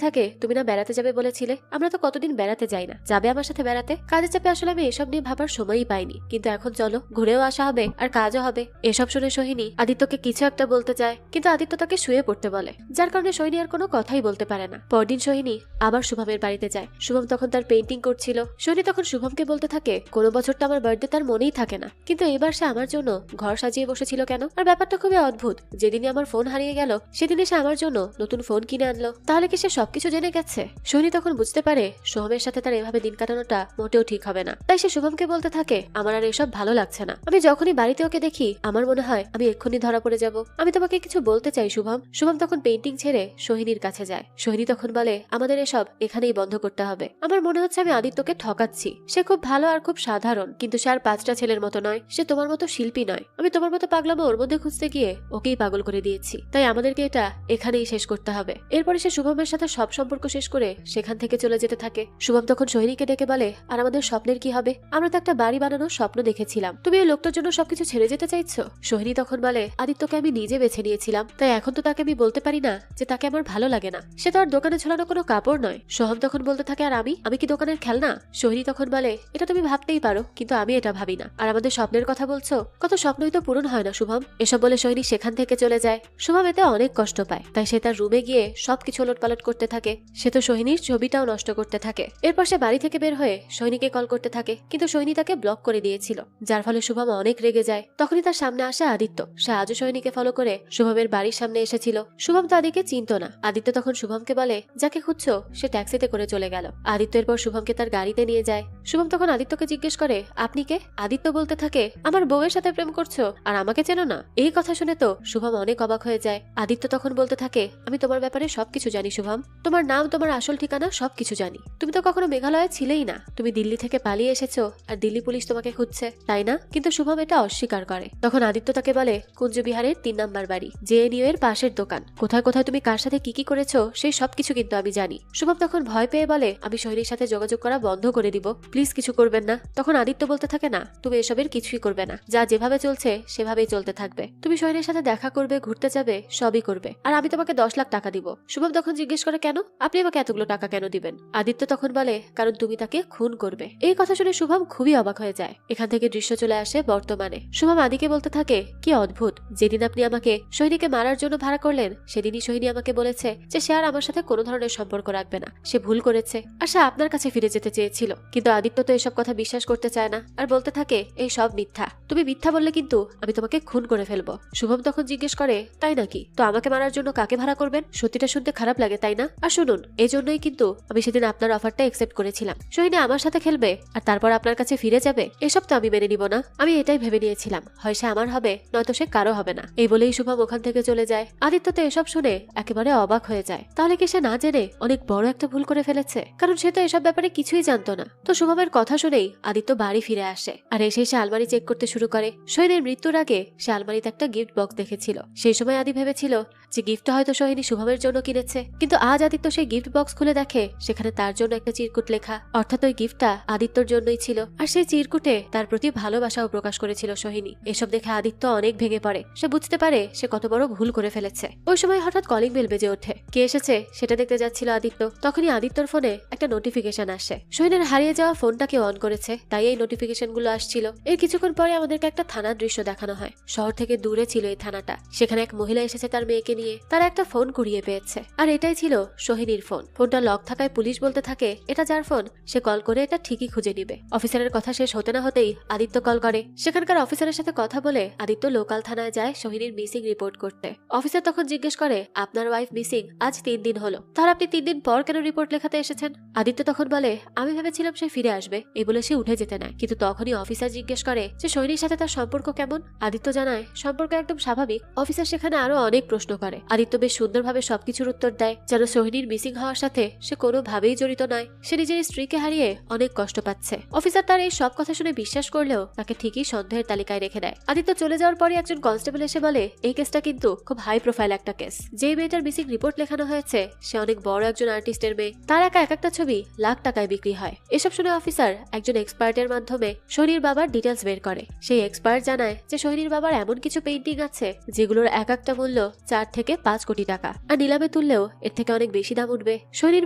থাকে, তুমি না বেড়াতে যাবে বলেছিলে, আমরা তো কতদিন বেড়াতে যাই না, যাবে আমার সাথে বেড়াতে? কাজের চাপে আসলে আমি এসব নিয়ে ভাবার সময়ই পাইনি, কিন্তু এখন চলো, ঘুরেও আসা হবে আর কাজও হবে। এসব শুনে সোহিনী আদিত্যকে কিছু একটা বলতে চায়, কিন্তু আদিত্য তাকে শুয়ে পড়তে বলে, যার কারণে সোহিনী আর কোনো কথাই বলতে পারে না। পরদিন সোহিনী আবার শুভমের বাড়িতে যায়। শুভম তখন তার পেইন্টিং করছিল। সোহিনী তখন শুভমকে বলতে থাকে, কোনো বছর তো আমার বার্থডে তার মনেই থাকে না, কিন্তু এবার সে আমার জন্য ঘর সাজিয়ে বসেছিল কেন? আর ব্যাপারটা খুবই অদ্ভুত, যেদিনই আমার ফোন হারিয়ে গেল সেদিনে সে আমার জন্য নতুন ফোন কিনে আনলো, তাহলে কি সে সবকিছু জেনে গেছে? সোহিনী তখন বুঝতে পারে শুভমের সাথে তার এভাবে দিন কাটানোটা মোটেও ঠিক হবে না, তাই সে শুভমকে বলতে থাকে, আমার আর এসব ভালো লাগছে না, আমি যখনই বাড়িতে ওকে দেখি আমার মনে হয় আমি এক্ষুনি ধরা পড়ে যাব, আমি তোমাকে কিছু বলতে চাই শুভম। শুভম তখন পেইন্টিং ছেড়ে সোহিনীর কাছে যায়। সোহিনী তখন বলে, আমাদের এসব এখানেই বন্ধ করতে হবে, আমার মনে হচ্ছে আমি আদিত্যকে ঠকাচ্ছি, সে খুব ভালো আর খুব সাধারণ, কিন্তু সে আর 5টা ছেলের মতো নয়, সে তোমার মতো শিল্পী নয়, আমি তোমার মতো পাগলামো ওর মধ্যে খুঁজতে গিয়ে ওকেই পাগল করে দিয়েছি, তাই আমাদেরকে এটা এখানেই শেষ করতে হবে। এরপরে সে শুভমের সাথে সব সম্পর্ক শেষ করে সেখান থেকে চলে যেতে থাকে। শুভম তখন সোহিনীকে ডেকে বলে, আর আমাদের স্বপ্নের কি হবে? আমরা তো একটা বাড়ি বানানোর স্বপ্ন দেখেছিলাম, তুমি এই লোকটার জন্য সবকিছু ছেড়ে যেতে চাইছো? সোহিনী তখন বলে, আদিত্যকে আমি নিজে বেছে নিয়েছিলাম, তাই এখন তো তাকে আমি বলতে পারি না যে তাকে আমার ভালো লাগে না, সে তো আর দোকানে ঝোলানো কোনো কাপড় নয়। সোহম তখন বলতে থাকে, আর আমি কি দোকানের খেলনা? সোহিনী তখন বলে, এটা তুমি ভাবতেই পারো, কিন্তু আমি এটা ভাবি না, আর আমাদের স্বপ্নের কথা বলছো, কত স্বপ্নই তো পূরণ হয় না শুভম। এসব বলে সোহিনী সেখান থেকে চলে যায়। শুভম এতে অনেক কষ্ট পায়, তাই সে তার রুমে গিয়ে সবকিছু ওলটপালট করতে থাকে। সে তো সোহিনীর ছবিটাও নষ্ট করতে থাকে। এরপর সে বাড়ি থেকে বের হয়ে সোহিনীকে কল করতে থাকে, কিন্তু সোহিনী তাকে ব্লক করে দিয়েছিল, যার ফলে শুভম অনেক রেগে যায়। তখনই তার সামনে আসে আদিত্য। সে আজও সোহিনীকে ফলো করে শুভমের বাড়ির সামনে এসেছিল। শুভম তো আদিকে চিনত না। আদিত্য তখন শুভমকে বলে, যাকে খুঁজছো সে ট্যাক্সিতে করে চলে গেল। আদিত্য এরপর শুভমকে তার গাড়িতে নিয়ে যায়। শুভম তখন আদিত্যকে জিজ্ঞেস করে, আপনি কে? আদিত্য বলতে থাকে, আমার বউয়ের সাথে প্রেম করছো আর আমাকে চেনো না? এই কথা শুনে তো শুভম অনেক অবাক হয়ে যায়। আদিত্য তখন বলতে থাকে, আমি তোমার ব্যাপারে সবকিছু জানি শুভম, তোমার নাম, তোমার আসল ঠিকানা সবকিছু জানি। তুমি তো কখনো মেঘালয়ে ছিলেই না, তুমি দিল্লি থেকে পালিয়ে এসেছো আর দিল্লি পুলিশ তোমাকে খুঁজছে, তাই না? কিন্তু শুভম এটা অস্বীকার করে। তখন আদিত্য তাকে বলে, কুঞ্জবিহারের 3 নাম্বার বাড়ি, জেএনইউ এর পাশের দোকান, কোথায় কোথায় তুমি কার সাথে কি করেছো সেই সবকিছু কিন্তু আমি জানি। শুভম তখন ভয় পেয়ে বলে, আমি সোহিনীর সাথে যোগাযোগ করা বন্ধ করে দিব, প্লিজ কিছু করবেন না। তখন আদিত্য বলতে থাকে, না, তুমি এসবের কিছুই করবে না, যা যেভাবে চলছে সেভাবেই চলতে থাকবে, তুমি সোহিনীর সাথে দেখা করবে, ঘুরতে যাবে, সবই করবে, আর আমি তোমাকে 10 লাখ টাকা দিব। শুভম তখন জিজ্ঞেস করে, কেন? আপনি আমাকে এতগুলো টাকা কেন দিবেন? আদিত্য তখন বলে, কারণ তুমি তাকে খুন করবে। এই কথা শুনে শুভম খুবই অবাক হয়ে যায়। এখান থেকে দৃশ্য চলে আসে বর্তমানে। শুভম আদিকে বলতে থাকে, কি অদ্ভুত, যেদিন আপনি আমাকে সোহিনীকে মারার জন্য ভাড়া করলেন সেদিনই সোহিনী আমাকে বলেছে যে সে আর আমার সাথে কোনো ধরনের সম্পর্ক রাখবে না, সে ভুল করেছে আর সে আপনার কাছে ফিরে যেতে চেয়েছিল। কিন্তু আদিত্য তো এসব কথা বিশ্বাস করতে চায় না আর বলতে থাকে, এই সব মিথ্যা, তুমি মিথ্যা বললে কিন্তু আমি তোমাকে খুন করে ফেলবো। শুভম তখন জিজ্ঞেস করে, তাই নাকি? তো আমাকে মারার জন্য কাকে ভাড়া করবেন? সত্যিটা শুনতে খারাপ লাগে তাই না? আর শুনুন, এই জন্যই কিন্তু আমি সেদিন আপনার অফারটা একসেপ্ট করেছিলাম, সোহিনী আমার সাথে খেলবে আর তারপর আপনার কাছে ফিরে যাবে, এসব তো আমি মেনে নিব না। আমি এটাই ভেবে নিয়েছিলাম, হয় সে আমার হবে নয়তো সে কারো হবে না। এই বলেই শুভম ওখান থেকে চলে যায়। আদিত্য তো এসব শুনে একেবারে অবাক হয়ে যায়। তাহলে কি সে না জেনে অনেক বড় একটা ভুল করে ফেলেছে? কারণ সে তো এসব ব্যাপারে কিছুই জানতো না। তো শুভমের কথা শুনেই আদিত্য বাড়ি ফিরে আসে আর এসে সে আলমারি চেক করতে শুরু করে। সোহিনীর মৃত্যুর আগে সে আলমারিতে একটা গিফট বক্স দেখেছিল। সেই সময় আদি ভেবেছিল যে গিফটটা হয়তো সোহিনী শুভমের জন্য কিনেছে, কিন্তু আজ আদিত্য সেই গিফট বক্স খুলে দেখে সেখানে তার জন্য একটা চিরকুট লেখা, অর্থাৎ ওই গিফটটা আদিত্যর জন্যই ছিল। আর সেই চিরকুটে তার প্রতি ভালোবাসাও প্রকাশ করেছিল সোহিনী। এসব দেখে আদিত্য অনেক ভেঙে পড়ে। সে বুঝতে পারে সে কত বড় ভুল করে ফেলেছে। ওই সময় হঠাৎ কলিং বেল বেজে ওঠে। কে এসেছে সেটা দেখতে যাচ্ছিল আদিত্য। তখনই আদিত্যর ফোনে একটা নোটিফিকেশন আসে। সোহিনীর হারিয়ে যাওয়া ফোনটাকে অন করেছে, তাই এই নোটিফিকেশন গুলো আসছিল। এর কিছুক্ষণ পরে আমাদেরকে একটা থানার দৃশ্য দেখানো হয়। শহর থেকে দূরে ছিল এই থানাটা। সেখানে এক মহিলা এসেছে তার মেয়েকে নিয়ে। তারা একটা ফোন কুড়িয়ে পেয়েছে আর এটাই ছিল সোহিনীর ফোন। ফোনটা লক থাকায় পুলিশ বলতে থাকে, এটা যার ফোন সে কল করে এটা ঠিকই খুঁজে নিবে। অফিসারের কথা শেষ হতে না হতেই আদিত্য কল করে। সেখানকার অফিসারের সাথে কথা বলে আদিত্য লোকাল থানায় যায় সোহিনীর মিসিং রিপোর্ট করতে। অফিসার তখন জিজ্ঞেস করে, আপনার ওয়াইফ মিসিং আজ 3 দিন হলো, তাহলে আপনি 3 দিন পর কেন রিপোর্ট লেখাতে এসেছেন? আদিত্য তখন বলে, আমি ভেবেছিলাম সে ফিরে আসবে, এই বলে সে উঠে যেতে নেয়। কিন্তু তখনই অফিসার জিজ্ঞেস করে যে সোহিনীর সাথে তার সম্পর্ক কেমন। আদিত্য জানায় সম্পর্ক একদম স্বাভাবিক। অফিসার সেখানে আরো অনেক প্রশ্ন করে। আদিত্য বেশ সুন্দরভাবে সবকিছুর উত্তর দেয়, যেন সোহিনীর মিসিং হওয়ার সাথে সে কোনোভাবেই জড়িত নয়। সে নিজের স্ত্রীকে হারিয়ে অনেক কষ্ট পাচ্ছে। অফিসার তার এই সব কথা শুনে বিশ্বাস জিজ্ঞাসা করলেও তাকে ঠিকই সন্দেহের তালিকায় রেখে দেয়। আদিত্য চলে যাওয়ার পরে একজন কনস্টেবল এসে বলে এই কেসটা কিন্তু খুব হাই প্রোফাইল একটা কেস। যে মেয়েটার মিসিং রিপোর্ট লেখানো হয়েছে সে অনেক বড় একজন আর্টিস্টের মেয়ে, তার একা এক একটা ছবি লাখ টাকায় বিক্রি হয়। এসব শুনে অফিসার একজন এক্সপার্টের মাধ্যমে সোহিনীর বাবার ডিটেলস বের করে। সেই এক্সপার্ট জানায় যে সোহিনীর বাবার এমন কিছু পেইন্টিং আছে যেগুলোর এক একটা মূল্য 4 থেকে 5 কোটি টাকা, আর নিলামে তুললেও এর থেকে অনেক বেশি দাম উঠবে। সোহিনীর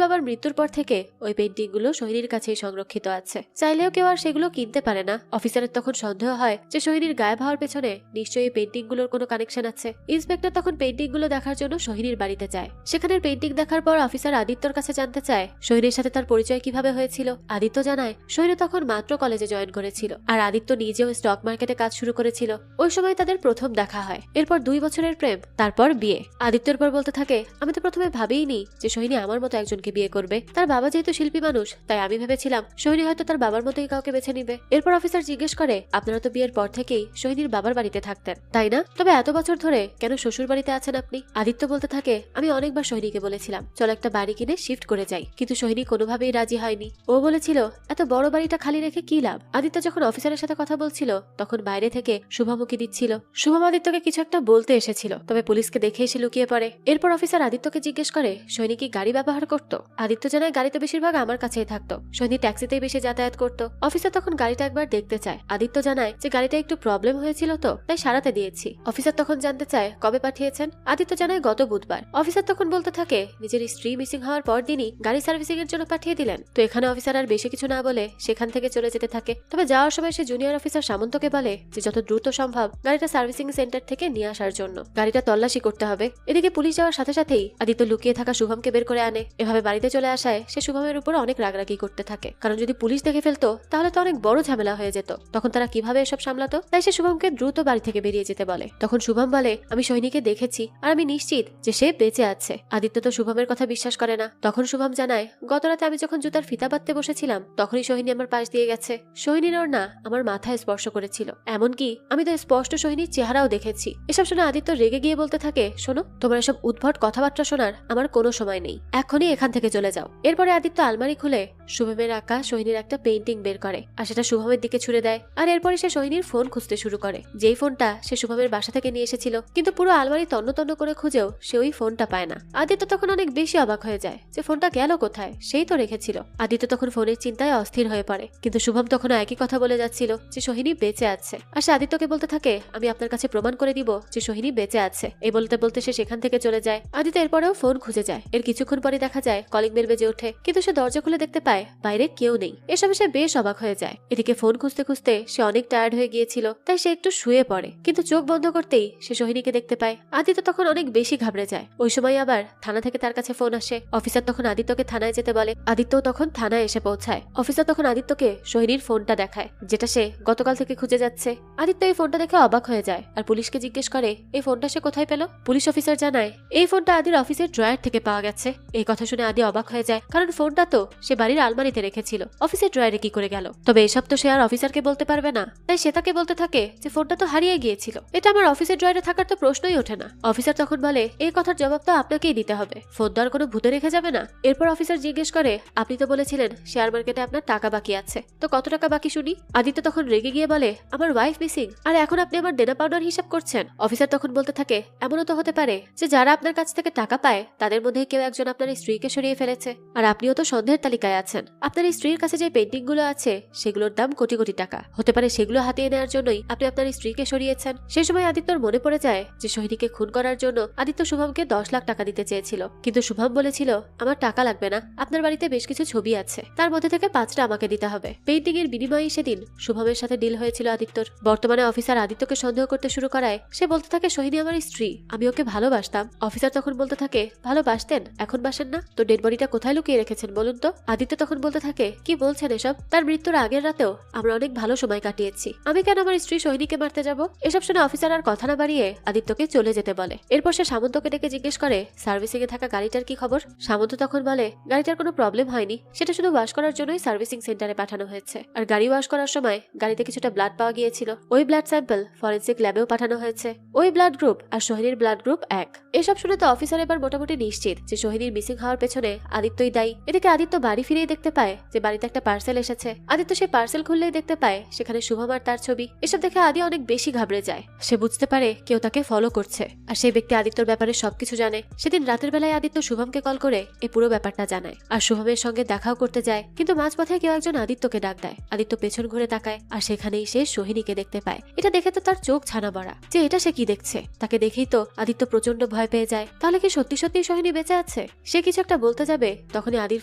বাবার মৃত্যুর পর থেকে ওই পেইন্টিং গুলো সোহিনীর কাছেই সংরক্ষিত আছে, চাইলেও কেউ আর সেগুলো কিনতে পারে না। অফিসারের তখন সন্দেহ হয় যে সোহিনীর গায়েব হওয়ার পেছনে নিশ্চয়ই এই পেইন্টিং গুলোর কোনো কানেকশন আছে। ইন্সপেক্টর তখন পেইন্টিং গুলো দেখার জন্য সোহিনীর বাড়িতে যায়। সেখানের পেইন্টিং দেখার পর অফিসার আদিত্যর কাছে জানতে চায় সোহিনীর সাথে তার পরিচয় কিভাবে হয়েছিল। আদিত্য জানায় সোহিনী তখন মাত্র কলেজে জয়েন করেছিল, আর আদিত্য নিজেও স্টক মার্কেটে কাজ শুরু করেছিল। ওই সময় তাদের প্রথম দেখা হয়, এরপর 2 বছরের প্রেম, তারপর বিয়ে। আদিত্যর পর বলতে থাকে আমি তো প্রথমে ভাবিইনি যে সোহিনী আমার মতো একজনকে বিয়ে করবে। তার বাবা যেহেতু শিল্পী মানুষ তাই আমি ভেবেছিলাম সোহিনী হয়তো তার বাবার মতোই কাউকে বেছে নিবে। এরপর অফিসার জিজ্ঞেস করে আপনারা তো বিয়ের পর থেকেই সোহিনীর বাবার বাড়িতে থাকতেন তাই না? তবে এত বছর ধরে কেন শ্বশুর বাড়িতে আছেন আপনি? আদিত্য বলতে থাকে আমি অনেকবার সোহিনীকে বলেছিলাম চলো একটা বাড়ি কিনে শিফট করে যাই, কিন্তু সোহিনী কোনোভাবেই রাজি হয়নি। ও বলেছিল এত বড় বাড়িটা খালি রেখে কি লাভ। আদিত্য যখন অফিসারের সাথে কথা বলছিল তখন বাইরে থেকে শুভমুখী দিচ্ছিল। শুভম আদিত্যকে কিছু একটা বলতে এসেছিল, তবে পুলিশকে দেখে এসে লুকিয়ে পড়ে। এরপর অফিসার আদিত্যকে জিজ্ঞেস করে সোহিনী কি গাড়ি ব্যবহার করত? আদিত্য জানায় গাড়ি তো বেশিরভাগ আমার কাছেই থাকতো, সোহিনী ট্যাক্সিতেই বেশি যাতায়াত করতো। অফিসার তখন গাড়িটা একবার দেখতে চায়। আদিত্য জানায় যে গাড়িটা একটু প্রবলেম হয়েছিল তো তাই সারাতে দিয়েছি। অফিসার তখন জানতে চায় কবে পাঠিয়েছেন? আদিত্য জানায় গত বুধবার। অফিসার তখন বলতে থাকে নিজের স্ত্রী মিসিং হওয়ার পর দিনই গাড়ি সার্ভিসিং এর জন্য পাঠিয়ে দিলেন। তো এখানে অফিসার আর বেশি কিছু না বলে সেখান থেকে চলে যেতে থাকে। তবে যাওয়ার সময় সে জুনিয়র অফিসার সামন্তকে বলে যে যত দ্রুত সম্ভব গাড়িটা সার্ভিসিং সেন্টার থেকে নিয়ে আসার জন্য, গাড়িটা তল্লাশি করতে হবে। এদিকে পুলিশ যাওয়ার সাথে সাথেই আদিত্য লুকিয়ে থাকা শুভমকে বের করে আনে। এভাবে বাড়িতে চলে আসায় সে শুভমের উপর অনেক রাগরাগি করতে থাকে, কারণ যদি পুলিশ দেখে ফেলতো তাহলে তো অনেক বড় ঝামেলা হয়ে যেত। তখন তারা কিভাবে এসব সামলাতো? তাই সে শুভমকে দ্রুত বাড়ি থেকে বেরিয়ে যেতে বলে। তখন শুভম বলে আমি সোহিনীকে দেখেছি আর আমি নিশ্চিত যে সে বেঁচে আছে। আদিত্য তো শুভমের কথা বিশ্বাস করে না। তখন শুভম জানায় গতরাতে আমি যখন জুতার ফিতা বাঁধতে বসেছিলাম তখনই সোহিনী আমার পাশ দিয়ে গেছে। সোহিনীর ওড়না আমার মাথায় স্পর্শ করেছিল, এমনকি আমি তো স্পষ্ট সোহিনীর চেহারাও দেখেছি। এসব শুনে আদিত্য রেগে গিয়ে বলতে থাকে শোনো, তোমার এসব উদ্ভট কথাবার্তা শোনার আমার কোনো সময় নেই, এখনই এখান থেকে চলে যাও। এরপরে আদিত্য আলমারি খুলে শুভমের আঁকা সোহিনীর একটা পেইন্টিং বের করে আর সেটা শুভমের দিকে ছুড়ে দেয়। আর এরপরে সে সোহিনীর ফোন খুঁজতে শুরু করে, যেই ফোনটা সে শুভমের বাসা থেকে নিয়ে এসেছিল। কিন্তু পুরো আলমারি তন্ন তন্ন করে খুঁজেও সে ওই ফোনটা পায় না। আদিত্য তখন অনেক বেশি অবাক হয়ে যায় যে ফোনটা গেল কোথায়, সেই তো রেখেছিল। আদিত্য তখন ফোনের চিন্তায় অস্থির হয়ে পড়ে, কিন্তু শুভম তখন একই কথা বলে যাচ্ছিল যে সোহিনী বেঁচে আছে। আর সে আদিত্যকে বলতে থাকে আমি আপনার কাছে প্রমাণ করে দিব যে সোহিনী বেঁচে আছে। এই বলতে বলতে সে সেখান থেকে চলে যায়। আদিত্য এরপরেও ফোন খুঁজে যায়। এর কিছুক্ষণ পরে দেখা যায় কলিং বেল বেজে ওঠে, কিন্তু সে দরজা খুলে দেখতে পায় বাইরে কেউ নেই। এসবে সে বেশ অবাক হয়ে যায়। এদিকে ফোন খুঁজতে খুঁজতে সে অনেক টায়ার্ড হয়ে গিয়েছিল, তাই সে একটু শুয়ে পড়ে, কিন্তু চোখ বন্ধ করতেই সে সোহিনীকে দেখতে পায়। আদিত্য তখন অনেক বেশি ঘাবড়ে যায়। ওই সময় আবার থানা থেকে তার কাছে ফোন আসে। অফিসার তখন আদিত্যকে থানায় যেতে বলে। আদিত্য তখন থানায় এসে পৌঁছায়। অফিসার তখন আদিত্যকে সোহিনীর ফোনটা দেখায় যেটা সে গতকাল থেকে খুঁজে যাচ্ছে। আদিত্য এই ফোনটা দেখে অবাক হয়ে যায় আর পুলিশকে জিজ্ঞেস করে এই ফোনটা সে কোথায় পেল। পুলিশ অফিসার জানায় এই ফোনটা আদির অফিসের ড্রয়ার থেকে পাওয়া গেছে। এই কথা শুনে আদি অবাক হয়ে যায়, কারণ ফোনটা তো সে বাড়ির আলমারিতে রেখেছিল, অফিসের ড্রয়ারে কি করে গেল? তবে এসব তো সে আর অফিসারকে বলতে পারবে না, তাই সে তাকে বলতে থাকে যে ফোনটা তো হারিয়ে গিয়েছিল, এটা আমার অফিসের ড্রয়ারে থাকার তো প্রশ্নই ওঠে না। অফিসার তখন বলে এই কথার জবাব তো আপনাকেই দিতে হবে, ফোন তো আর কোনো ভূতে রেখে যাবে না। এরপর অফিসার জিজ্ঞেস করে আপনি তো বলেছিলেন শেয়ার মার্কেটে আপনার টাকা বাকি আছে, তো কত টাকা বাকি শুনি? আদিত্য তখন রেগে গিয়ে বলে আমার ওয়াইফ মিসিং, আর এখন আপনি আমার দেনা পাওনার হিসাব করছেন। অফিসার তখন বলতে থাকে এমনও তো হতে পারে যে যারা আপনার কাছ থেকে টাকা পায় তাদের মধ্যে কেউ একজন আপনার স্ত্রীকে সরিয়ে ফেলেছে, আর আপনিও তো সন্দেহের তালিকায় আছেন। আপনার স্ত্রীর কাছে যে পেইন্টিং গুলো আছে সেগুলোর দাম কোটি কোটি টাকা, হতে পারে সেগুলো হাতিয়ে নেওয়ার জন্যই আপনি আপনার স্ত্রীকে সরিয়েছেন। সেই সময় আদিত্যর মনে পড়ে যায় যে সোহিনীকে খুন করার জন্য আদিত্য শুভমকে 10 লাখ টাকা দিতে চেয়েছিল, কিন্তু শুভম বলেছিল আমার টাকা লাগবে না, আপনার বাড়িতে বেশ কিছু ছবি আছে, তার মধ্যে থেকে 5টা আমাকে দিতে হবে। পেইন্টিং এর বিনিময়ে সেদিন শুভমের সাথে ডিল হয়েছিল আদিত্যর। বর্তমানে অফিসার আদিত্যকে সন্দেহ করতে শুরু করায় সে বলতে থাকে সোহিনী আমার স্ত্রী, আমি ওকে ভালোবাসতাম। অফিসার তখন বলতে থাকে ভালোবাসতেন, এখন বাসেন না, তো ডেড বডিটা কোথায় লুকিয়ে রেখেছেন বলুন তো? আদিত্য তখন বলতে থাকে কি বলছেন এসব? তার মৃত্যুর আগের রাতেও আমরা অনেক ভালো সময় কাটিয়েছি, আমি কেন আমার স্ত্রী সোহিনীকে মারতে যাব? এসব শুনে অফিসার আর কথা না বাড়িয়ে আদিত্যকে চলে যেতে বলে। এরপর সে সামন্তকে ডেকে জিজ্ঞেস করে সার্ভিসিং এ থাকা গাড়িটার কি খবর? সামন্ত তখন বলে গাড়িটার কোনো প্রবলেম হয়নি, সেটা শুধু ওয়াশ করার জন্যই সার্ভিসিং সেন্টারে পাঠানো হয়েছে, আর গাড়ি ওয়াশ করার সময় গাড়িতে কিছুটা ব্লাড পাওয়া গিয়েছিল, ওই ব্লাড স্যাম্পল ফরেনসিক ল্যাবেও পাঠানো হয়েছে, ওই ব্লাড গ্রুপ আর সোহিনীর ব্লাড গ্রুপ এক। এসব শুনে তো অফিসার এবার মোটামুটি নিশ্চিত যে সোহিনীর মিসিং হওয়ার পেছনে আদিত্যই দায়ী। এদিকে আদিত্য বাড়ি ফিরেই দেখতে পায় যে বাড়িতে একটা পার্সেল এসেছে। আদিত্য সেই পার্সেল খুললেই দেখতে পায় সেখানে শুভম আর তার ছবি। এসব দেখে আদি অনেক বেশি ঘাবড়ে যায়। সে বুঝতে পারে কেউ তাকে ফলো করছে, আর সেই ব্যক্তি আদিত্যর ব্যাপারে সবকিছু জানে। সেদিন রাতের বেলায় আদিত্য শুভমকে কল করে এই পুরো ব্যাপারটা জানায়, আর শুভমের সঙ্গে দেখাও করতে যায়। কিন্তু মাঝপথে কেউ একজন আদিত্যকে ডাক দেয়। আদিত্য পেছন ঘুরে তাকায়, আর সেখানেই সে সোহিনীকে দেখতে পায়। এটা দেখে তো তার চোখ ছানা বড়া যে এটা সে কি দেখছে। তাকে দেখেই তো আদিত্য প্রচন্ড ভয় পেয়ে যায়। তাহলে কি সত্যি সত্যি সোহিনী বেঁচে আছে? সে কিছু একটা বলতে যাবে, তখনই আদির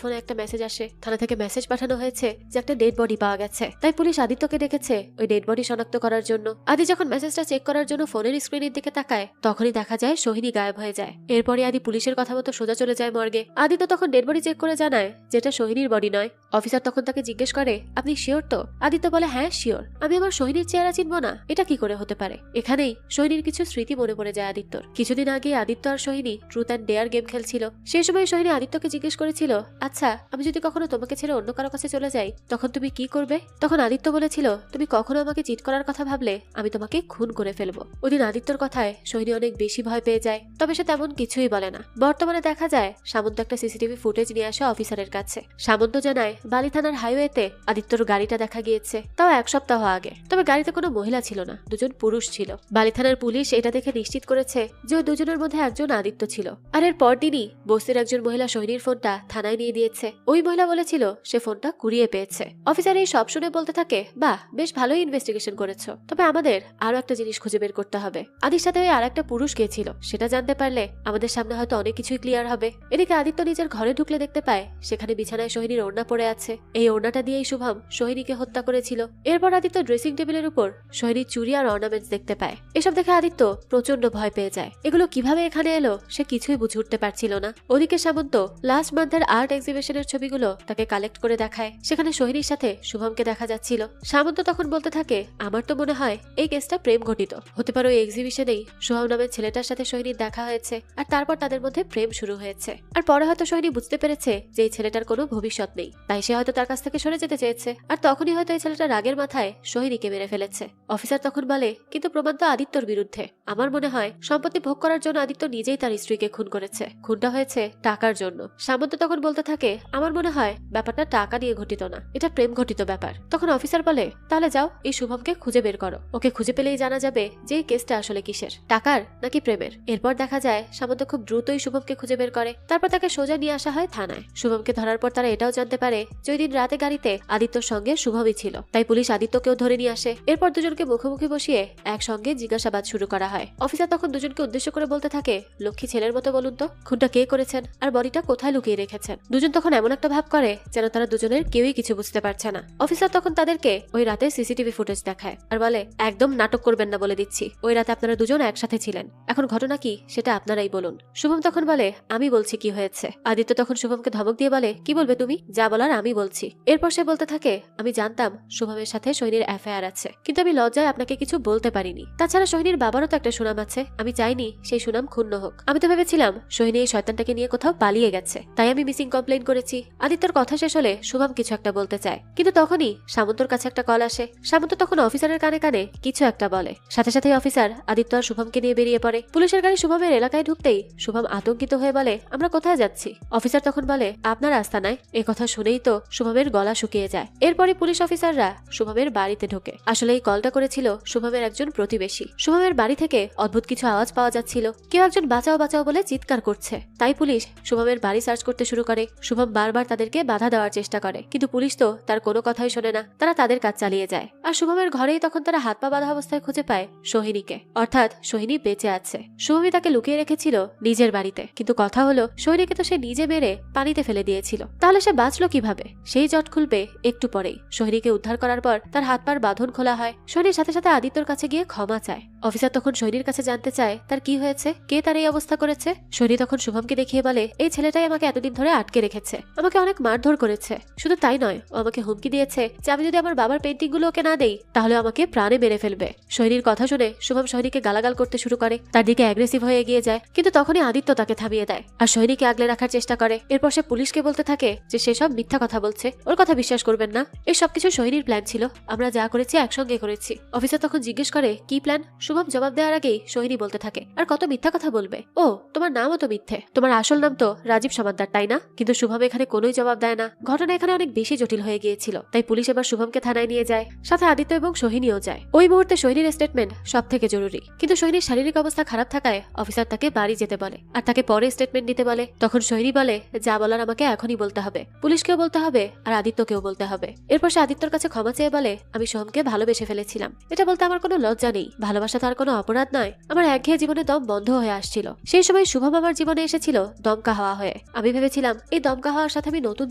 ফোনে একটা মেসেজ আসে। থানা থেকে মেসেজ পাঠানো হয়েছে যে একটা ডেড বডি পাওয়া গেছে, তাই পুলিশ আদিত্যকে ডেকেছে ওই ডেড বডি শনাক্ত করার জন্য। আদি যখন মেসেজটা চেক করার জন্য ফোনের স্ক্রিনের দিকে তাকায়, তখনই দেখা যায় সোহিনী গায়েব হয়ে যায়। এরপরে আদি পুলিশের কথা মতো সোজা চলে যায় মর্গে। আদি তো তখন ডেড বডি চেক করে জানায় যেটা সোহিনীর বডি নয়। অফিসার তখন তাকে জিজ্ঞেস করে, আপনি শিওর তো? আদিত্য বলে, হ্যাঁ শিওর। আমি আমার সোহিনীর চেহারা চিনবো না? এটা কি করে হতে পারে? এখানেই সোহিনীর কিছু স্মৃতি মনে পড়ে যায় আদিত্যর। কিছুদিন আগে আদিত্য আর Sohini truth and dare game খেলছিল। সেই সময় সোহিনী আদিত্যকে জিজ্ঞেস করেছিল, আচ্ছা আমি যদি কখনো তোমাকে ছেড়ে অন্য কারো কাছে চলে যাই তখন তুমি কি করবে? তখন আদিত্য বলেছিল, তুমি কখনো আমাকে চিট করার কথা ভাবলে আমি তোমাকে খুন করে ফেলবো। ওদিন আদিত্যর কথায় সোহিনী অনেক বেশি ভয় পেয়ে যায়, তবে সে তেমন কিছুই বলে না। বর্তমানে দেখা যায় সামন্ত একটা সিসিটিভি ফুটেজ নিয়ে আসে অফিসারের কাছে। সামন্ত জানায় বালি থানার হাইওয়েতে আদিত্যর গাড়িটা দেখা গিয়েছে, তাও 1 সপ্তাহ আগে। তবে গাড়িতে কোনো মহিলা ছিল না, দুজন পুরুষ ছিল। বালি থানার পুলিশ এটা দেখে নিশ্চিত করেছে যে ওই দুজনের মধ্যে একজন আদিত্য ছিল। আর এর পরদিনই বস্তির একজন মহিলা সোহিনীর ফোনটা থানায় নিয়ে দিয়েছে। ওই মহিলা বলেছিল সে ফোনটা কুড়িয়ে পেয়েছে। অফিসার এই সব শুনে বলতে থাকে, বাহ বেশ ভালোই ইনভেস্টিগেশন করেছো, তবে আমাদের আরো একটা জিনিস খুঁজে বের করতে হবে। আদির সাথে ওই আর একটা পুরুষ গিয়েছিল, সেটা জানতে পারলে আমাদের সামনে হয়তো অনেক কিছুই ক্লিয়ার হবে। এদিকে আদিত্য নিজের ঘরে ঢুকলে দেখতে পায় সেখানে বিছানায় সোহিনীর ওড়না পড়ে আছে। এই ওড়নাটা দিয়েই শুভম সোহিনীকে হত্যা করেছিল। এরপর আদিত্য ড্রেসিং টেবিলের উপর সোহিনীর চুড়ি আর অর্নামেন্টস দেখতে পায়। এসব দেখে আদিত্য প্রচন্ড ভয় পেয়ে যায়। এগুলো কিভাবে এখানে এলো সে কিছুই বুঝে উঠতে পারছিল না। ওদিকে সামন্ত লাস্ট মান্থের আর্ট এক্সিবিশনের ছবিগুলো তাকে কালেক্ট করে দেখায়। সেখানে সোহিনীর সাথে শুভমকে দেখা যাচ্ছিল। সামন্ত তখন বলতে থাকে, আমার তো মনে হয় এই কেসটা প্রেম ঘটিত হতে পারে। ওই এক্সিবিশনেই শুভম নামের ছেলেটার সাথে সোহিনীর দেখা হয়েছে, আর তারপর তাদের মধ্যে প্রেম শুরু হয়েছে। আর পরে হয়তো সোহিনী বুঝতে পেরেছে যে এই ছেলেটার কোনো ভবিষ্যৎ নেই, তাই সে হয়তো তার কাছ থেকে সরে যেতে চেয়েছে। আর তখনই হয়তো এই ছেলেটা রাগের মাথায় সোহিনীকে মেরে ফেলেছে। অফিসার তখন বলে, কিন্তু প্রমাণ তো আদিত্যর বিরুদ্ধে। আমার মনে হয় সম্পত্তি ভোগ করার জন্য আদিত্য নিজেই তার স্ত্রীকে খুন করেছে। খুনটা হয়েছে টাকার জন্য। সামন্ত তখন বলতে থাকে, আমার মনে হয় ব্যাপারটা টাকা নিয়ে ঘটিত না, এটা প্রেম ঘটিত ব্যাপার। তখন অফিসার বলে, তাহলে যাও এই শুভমকে খুঁজে বের করো। ওকে খুঁজে পেলেই জানা যাবে যে এই কেসটা আসলে কিসের, টাকার নাকি প্রেমের। এরপর দেখা যায় সামন্ত খুব দ্রুতই শুভমকে খুঁজে বের করে। তারপর তাকে সোজা নিয়ে আসা হয় থানায়। শুভমকে ধরার পর তারা এটাও জানতে পারে যে ওই দিন রাতে গাড়িতে আদিত্যর সঙ্গে শুভমই ছিল, তাই পুলিশ আদিত্যকেও ধরে নিয়ে আসে। এরপর দুজনকে মুখোমুখি বসিয়ে একসঙ্গে জিজ্ঞাসাবাদ শুরু করা হয়। অফিসার তখন দুজনকে উদ্দেশ্য করে বলতে থাকে, লক্ষ্মী ছেলের মতো বলুন তো খুনটা কে করেছেন আর বডিটা কোথায় লুকিয়ে রেখেছেন। দুজন তখন এমন একটা ভাব করে যেন তারা দুজনের কেউই কিছু বুঝতে পারছে না। অফিসার তখন তাদেরকে ওই রাতে সিসিটিভি ফুটেজ দেখায় আর বলে, একদম নাটক করবেন না বলে দিচ্ছি, ওই রাতে আপনারা দুজন একসাথে ছিলেন। এখন ঘটনা কি সেটা আপনারাই বলুন। শুভম তখন বলে, আমি বলছি কি হয়েছে। আদিত্য তখন শুভমকে ধমক দিয়ে বলে, কি বলবে তুমি? যা বলার আমি বলছি। এরপর সে বলতে থাকে, আমি জানতাম শুভমের সাথে সোহিনীর অ্যাফেয়ার আছে, কিন্তু আমি লজ্জায় আপনাকে কিছু বলতে পারিনি। তাছাড়া সোহিনীর বাবারও তো একটা সুনাম আছে, আমি চাইনি সেই সুনাম ক্ষুণ্ণ হোক। আমি তো ভেবেছিলাম সোহিনী এই শয়তানটাকে নিয়ে কোথাও পালিয়ে গেছে, তাই আমি মিসিং কমপ্লেইন করেছি। আদিত্যর কথা শেষ হলে শুভম কিছু একটা বলতে চায়, কিন্তু তখনই সামন্তর কাছে একটা কল আসে। সামন্ত তখন অফিসারের কানে কানে কিছু একটা বলে। সাথে সাথে অফিসার আদিত্য আর শুভমকে নিয়ে বেরিয়ে পড়ে। পুলিশের গাড়ি শুভমের এলাকায় ঢুকতেই শুভম আতঙ্কিত হয়ে বলে, আমরা কোথায় যাচ্ছি? অফিসার তখন বলে, আপনার আস্তানায়। এ কথা শুনেই তো শুভমের গলা শুকিয়ে যায়। এরপরে পুলিশ অফিসাররা শুভমের বাড়িতে ঢোকে। আসলে এই কলটা করেছিল শুভমের একজন প্রতিবেশী। শুভমের বাড়ি থেকে অদ্ভুত কিছু আওয়াজ পাওয়া যাচ্ছিল, কেউ একজন বাঁচাও বাঁচাও বলে চিৎকার করছে। তাই পুলিশ শুভমের বাড়ি সার্চ করতে শুরু করে। শুভম বারবার তাদেরকে বাধা দেওয়ার চেষ্টা করে, কিন্তু পুলিশ তো তার কোনো কথাই শোনে না। তারা তাদের কাজ চালিয়ে যায়। আর শুভমের ঘরেই তখন তারা হাত পা বাঁধা অবস্থায় খুঁজে পায় সোহিনীকে, অর্থাৎ সোহিনী বেঁচে আছে। শুভমই তাকে লুকিয়ে রেখেছিল নিজের বাড়িতে, কিন্তু কথা হলো সোহিনীকে তো সে নিজে মেরে পানিতে ফেলে দিয়েছিল, তাহলে সে বাঁচলো কিভাবে? সেই জট খুলবে একটু পরেই। সোহিনীকে উদ্ধার করার পর তার হাত পার বাঁধন খোলা হয়। সোহিনীর সাথে সাথে আদিত্যর কাছে গিয়ে ক্ষমা চায়। অফিসার তখন সোহিনীর কাছে জানতে চায় তার কি হয়েছে, কে তার এই অবস্থা করেছে। সোহিনী তখন শুভমকে দেখিয়ে বলে, এই ছেলেটাই আমাকে এতদিন ধরে আটকে রেখেছে, আমাকে অনেক মারধর করেছে। শুধু তাই নয়, ও আমাকে হুমকি দিয়েছে যে আমি যদি আমার বাবার পেন্টিং গুলো ওকে না দেই তাহলে আমাকে প্রাণে মেরে ফেলবে। সোহিনীর কথা শুনে শুভম সোহিনীকে গালাগাল করতে শুরু করে, তার দিকে অ্যাগ্রেসিভ হয়ে এগিয়ে যায়, কিন্তু তখনই আদিত্য তাকে থামিয়ে দেয় আর সোহিনীকে আগলে রাখার চেষ্টা করে। এরপর সে পুলিশকে বলতে থাকে যে সে সব মিথ্যা কথা বলছে, ওর কথা বিশ্বাস করবেন না, এই সবকিছু সোহিনীর প্ল্যান ছিল, আমরা যা করেছি একসঙ্গে করেছি। অফিসার তখন জিজ্ঞেস করে, কি প্ল্যান? শুভম জবাব দেওয়ার আগেই সোহিনী বলতে থাকে, আর কত মিথ্যা কথা বলবে? ও তোমার নামও তো মিথ্যে, তোমার আসল নাম তো রাজীব সমাদ্দার, তাই না? কিন্তু শুভম এখানে কোনোই জবাব জবাব দেয় না। ঘটনা এখানে অনেক বেশি জটিল হয়ে গিয়েছিল, তাই পুলিশ এবার শুভমকে থানায় নিয়ে যায়, সাথে আদিত্য এবং সোহিনীও যায়। ওই মুহূর্তে সোহিনীর স্টেটমেন্ট সব থেকে জরুরি, কিন্তু সোহিনীর শারীরিক অবস্থা খারাপ থাকায় অফিসার তাকে বাড়ি যেতে বলে আর তাকে পরে স্টেটমেন্ট দিতে বলে। তখন সোহিনী বলে, যা বলার আমাকে এখনই বলতে হবে, পুলিশকেও বলতে হবে আর আদিত্যকেও বলতে হবে। এরপর সে আদিত্যর কাছে ক্ষমা চেয়ে বলে, আমি সোহমকে ভালোবেসে ফেলেছিলাম, এটা বলতে আমার কোনো লজ্জা নেই, ভালোবাসা তার কোনো অপরাধ নয়। আমার একঘেয়ে জীবনে দম বন্ধ হয়ে আসছিল, সেই সময় শুভম আমার জীবনে এসেছিল দমকা হাওয়া হয়ে। আমি ভেবেছিলাম এই দমকা হাওয়ার সাথে আমি নতুন